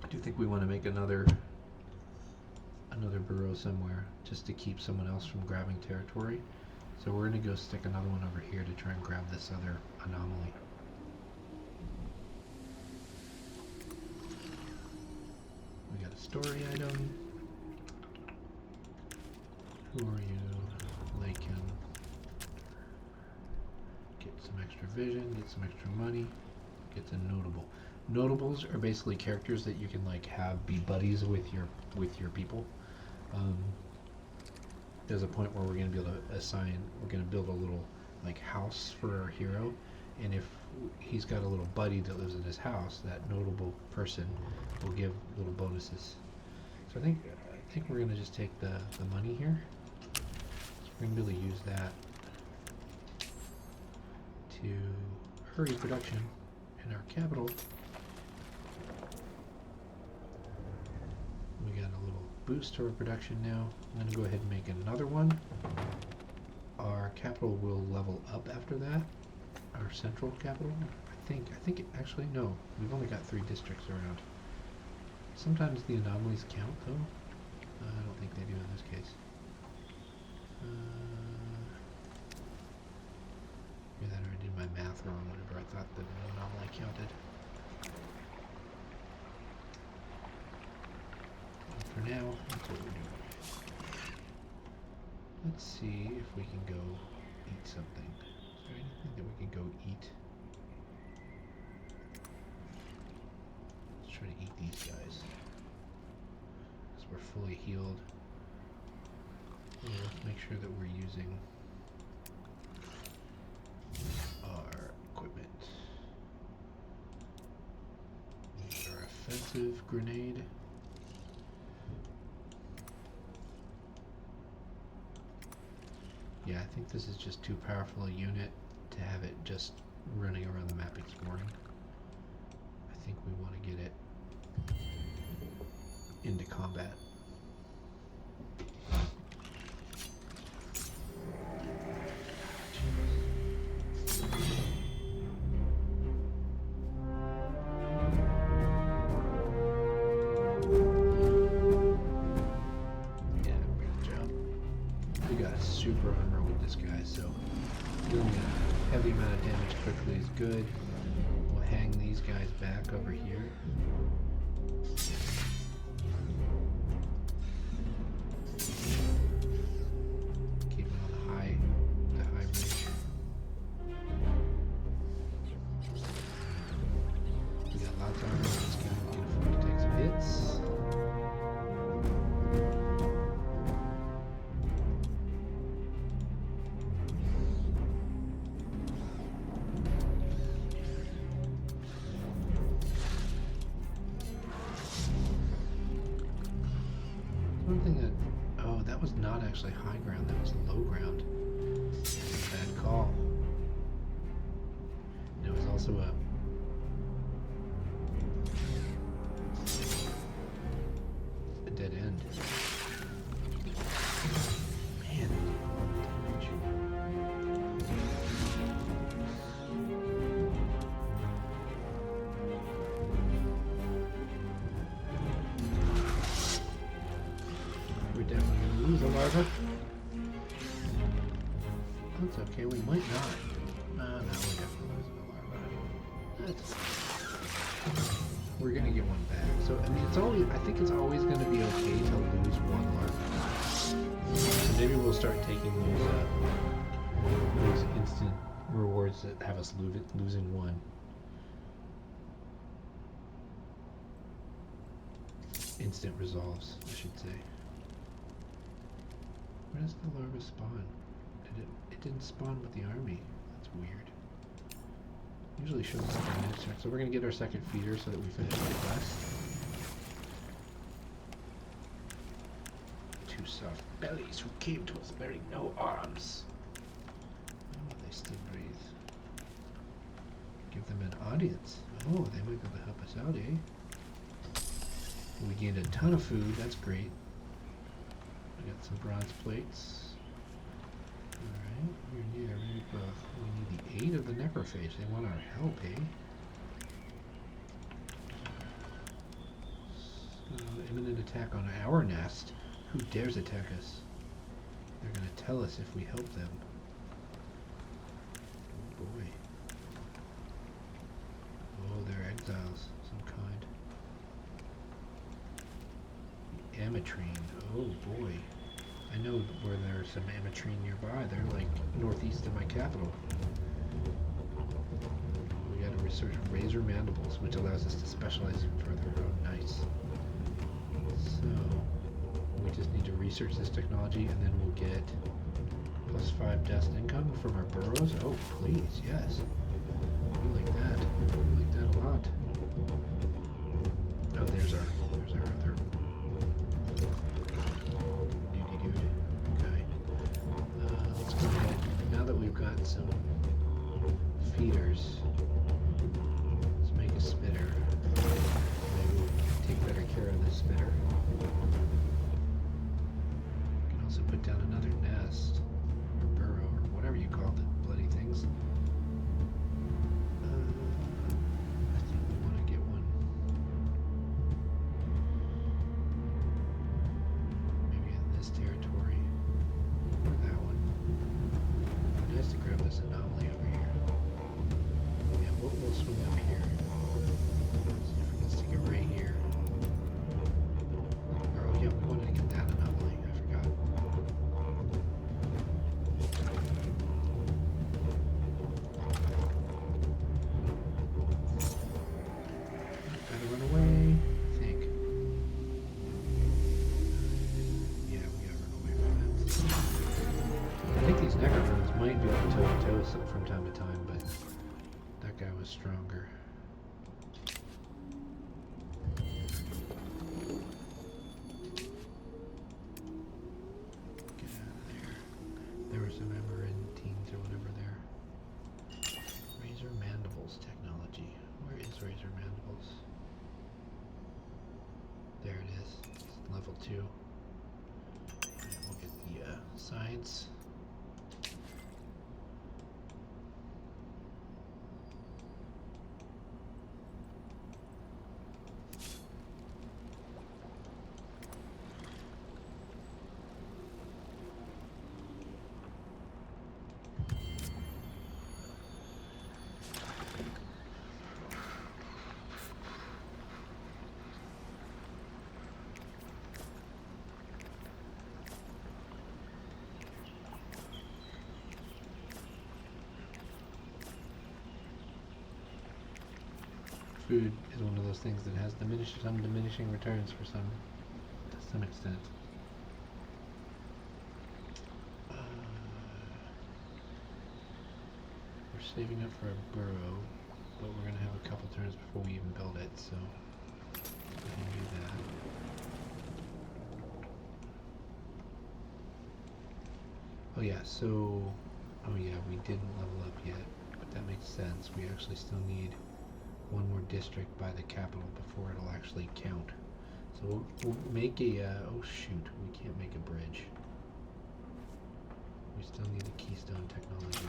I do think we want to make another burrow somewhere just to keep someone else from grabbing territory. So we're going to go stick another one over here to try and grab this other anomaly. We got a story item. Who are you? Lakin. Get some extra vision, get some extra money, get a notable. Notables are basically characters that you can like have be buddies with your people. There's a point where we're going to be able to assign, we're going to build a little like house for our hero, and if he's got a little buddy that lives in his house, that notable person will give little bonuses. So I think we're going to just take the money here. We're going to be able to use that to hurry production in our capital. We got a little boost to our production now. I'm going to go ahead and make another one. Our capital will level up after that. Our central capital. I think actually no. We've only got 3 districts around. Sometimes the anomalies count though. I don't think they do in this case. Maybe that I did my math wrong whenever I thought that an anomaly counted. And for now, that's what we're doing. Let's see if we can go eat something. Is there anything that we can go eat? Let's try to eat these guys. Because we're fully healed. And let's make sure that we're using our equipment. Use our offensive grenade. Yeah, I think this is just too powerful a unit to have it just running around the map exploring. I think we want to get it into combat. Super armor with this guy, so dealing a heavy amount of damage quickly is good. We'll hang these guys back over here. Keep it on the high range. We got lots of armor with this guy. We can afford to take some hits. One thing that was not actually high ground, that was low ground. Bad call. And it was also a dead end. Man, damage. We're definitely going to lose a larva. That's okay, we might not. No, we're definitely losing a larva. That's okay. We're going to get one back. So, I mean, I think it's always going to be okay to lose one larva. So maybe maybe we'll start taking those instant rewards that have us losing one. Instant resolves, I should say. Where does the larva spawn? It didn't spawn with the army. That's weird. Usually shows up in the next turn. So we're gonna get our second feeder so that we finish the quest. Two soft bellies who came to us bearing no arms. Oh, they still breathe. Give them an audience. Oh, they might be able to help us out, eh? We gained a ton of food. That's great. We got some bronze plates. Alright, we're near ready buff. We need the aid of the Necrophage. They want our help, eh? So, imminent attack on our nest. Who dares attack us? They're gonna tell us if we help them. Oh boy. Oh, they're exiles of some kind. The Ametrine. Oh boy. I know where there's some Ametrine nearby. They're like northeast of my capital. We gotta research razor mandibles, which allows us to specialize even further. Oh, nice. So, we just need to research this technology and then we'll get +5 death income from our burrows. Oh, please, yes. We like that. We like that a lot. Oh, there's our other dude. Okay. Let's go ahead. Now that we've got some feeders, let's make a spitter. Maybe we'll take better care of this spitter. We can also put down another nest, or burrow, or whatever you call the bloody things. I think we want to get one. Maybe in this territory. Or that one. Nice to grab this anomaly over here. Yeah, we'll swing up here. See if we can stick it right here. Or, oh yeah, we wanted to get that anomaly. I forgot. Gotta run away, I think. Yeah, we gotta run away from that. I think these Necrophage might be able to toe-to-toe from time to time, but that guy was stronger. Get out of there. There were some Emerantines or whatever there. Razor Mandibles technology. Where is Razor Mandibles? There it is. It's level 2. And we'll get the science. Food is one of those things that has some diminishing returns to some extent. We're saving up for a burrow, but we're gonna have a couple turns before we even build it, so we can do that. Oh yeah, we didn't level up yet, but that makes sense. We actually still need one more district by the capital before it'll actually count. So we'll make a, oh shoot, we can't make a bridge. We still need the keystone technology,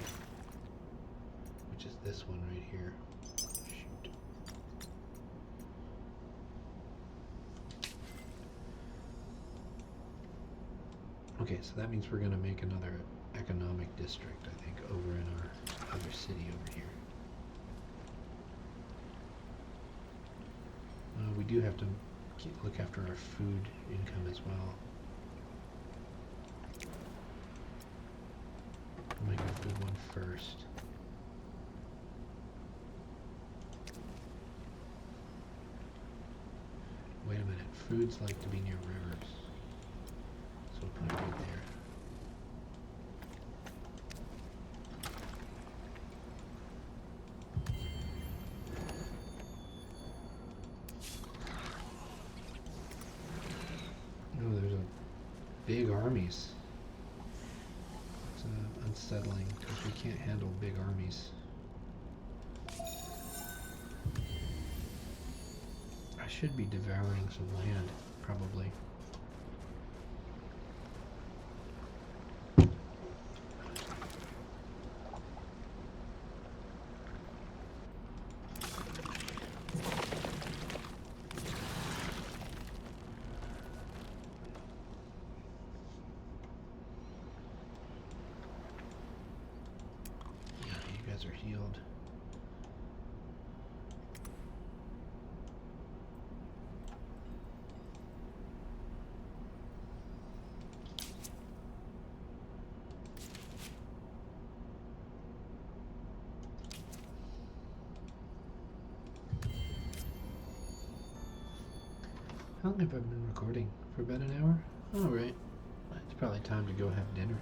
which is this one right here. Shoot. Okay, so that means we're gonna make another economic district, I think, over in our other city over here. We do have to look after our food income as well. first. Wait a minute, foods like to be near rivers. So we'll put it right there. Oh, there's a big armies. It's unsettling because we can't handle big armies. I should be devouring some land, probably. Yeah, you guys are healed. How long have I been recording? For about an hour? Alright. It's probably time to go have dinner.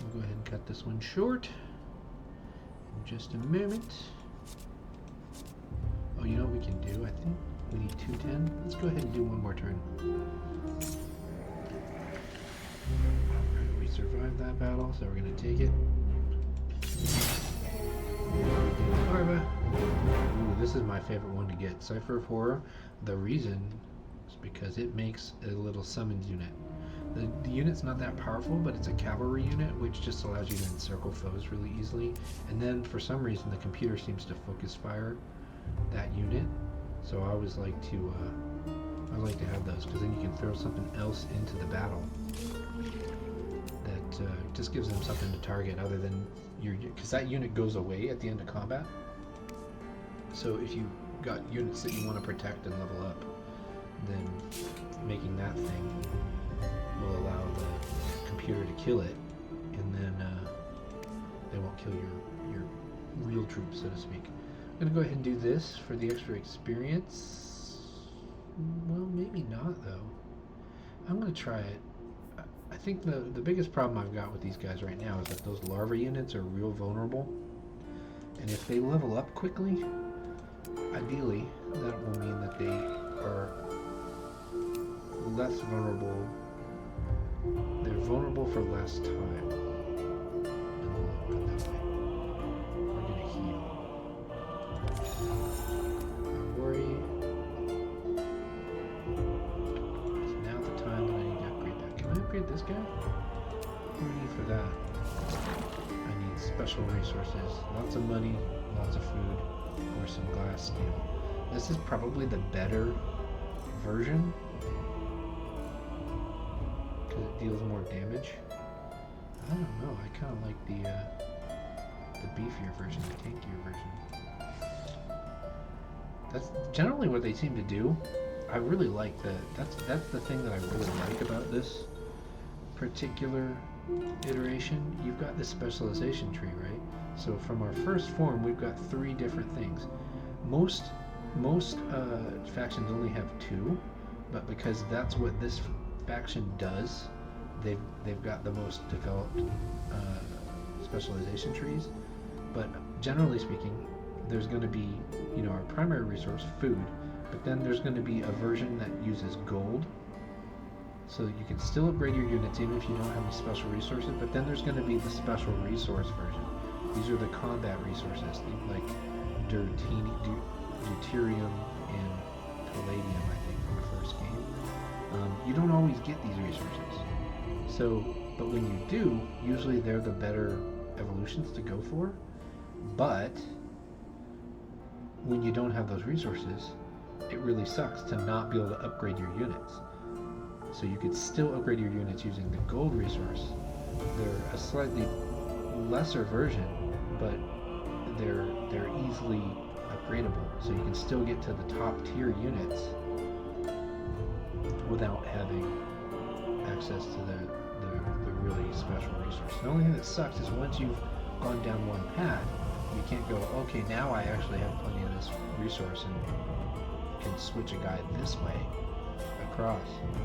We'll go ahead and cut this one short in just a moment. Oh, you know what we can do, I think? We need 210. Let's go ahead and do one more turn. Alright, we survived that battle, so we're going to take it. Larva. Ooh, this is my favorite one to get. Cipher of Horror. The reason is because it makes a little summons unit. The unit's not that powerful, but it's a cavalry unit, which just allows you to encircle foes really easily. And then, for some reason, the computer seems to focus fire that unit. So I always like to have those, because then you can throw something else into the battle that just gives them something to target other than your, because that unit goes away at the end of combat. So if you got units that you want to protect and level up, then making that thing will allow the computer to kill it, and then they won't kill your real troops, so to speak. I'm gonna go ahead and do this for the extra experience. Well, maybe not though. I'm gonna try it. I think the biggest problem I've got with these guys right now is that those larva units are real vulnerable, and if they level up quickly, ideally that will mean that they are less vulnerable. They're vulnerable for less time. In the long run, that way. We're gonna heal. Don't worry. It's now the time that I need to upgrade that. Can I upgrade this guy? What do I need for that? I need special resources. Lots of money, lots of food, or some glass steel. This is probably the better version, because it deals more damage. I don't know, I kind of like the beefier version, the tankier version. That's generally what they seem to do. I really like that's the thing that I really like about this particular iteration. You've got this specialization tree, right? So from our first form, we've got 3 different things. Most factions only have 2, but because that's what this faction does, they've got the most developed specialization trees. But generally speaking, there's going to be, our primary resource, food, but then there's going to be a version that uses gold, so that you can still upgrade your units even if you don't have any special resources. But then there's going to be the special resource version. These are the combat resources, things like deuterium and palladium, I think, from the first game. You don't always get these resources. But when you do, usually they're the better evolutions to go for. But when you don't have those resources, it really sucks to not be able to upgrade your units. So you could still upgrade your units using the gold resource. They're a slightly lesser version, but they're easily upgradable. So you can still get to the top tier units without having access to the real really special resource. The only thing that sucks is once you've gone down one path, you can't go, okay, now I actually have plenty of this resource and can switch a guy this way across.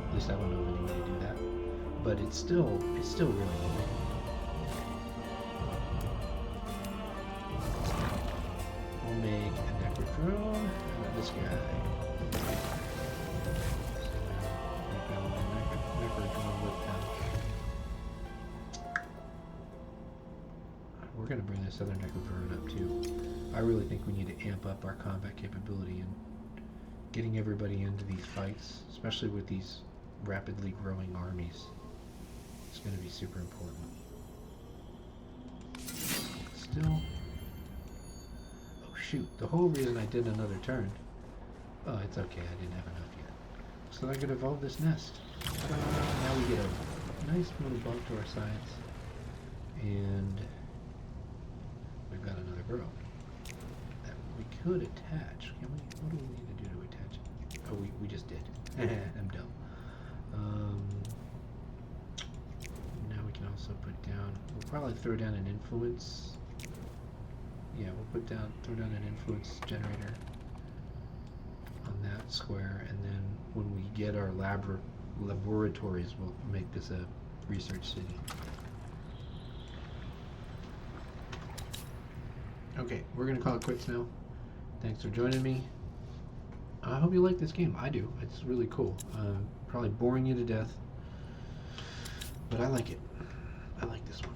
At least I don't know of any way to do that. But it's still really cool. We'll make a Necrodrone and this guy. We're going to bring this other Necrophage up too. I really think we need to amp up our combat capability and getting everybody into these fights, especially with these rapidly growing armies. It's going to be super important. Still. Oh shoot, the whole reason I did another turn. Oh, it's okay, I didn't have enough yet. So I could evolve this nest. Now we get a nice little bump to our sides. And we've got another burrow that we could attach. Can we? What do we need to do to attach it? Oh, we just did. I'm dumb. Now we can also put down. We'll probably throw down an influence. Yeah, we'll throw down an influence generator on that square, and then when we get our laboratories, we'll make this a research city. Okay, we're gonna call it quits now. Thanks for joining me. I hope you like this game. I do. It's really cool. Probably boring you to death, but I like it. I like this one.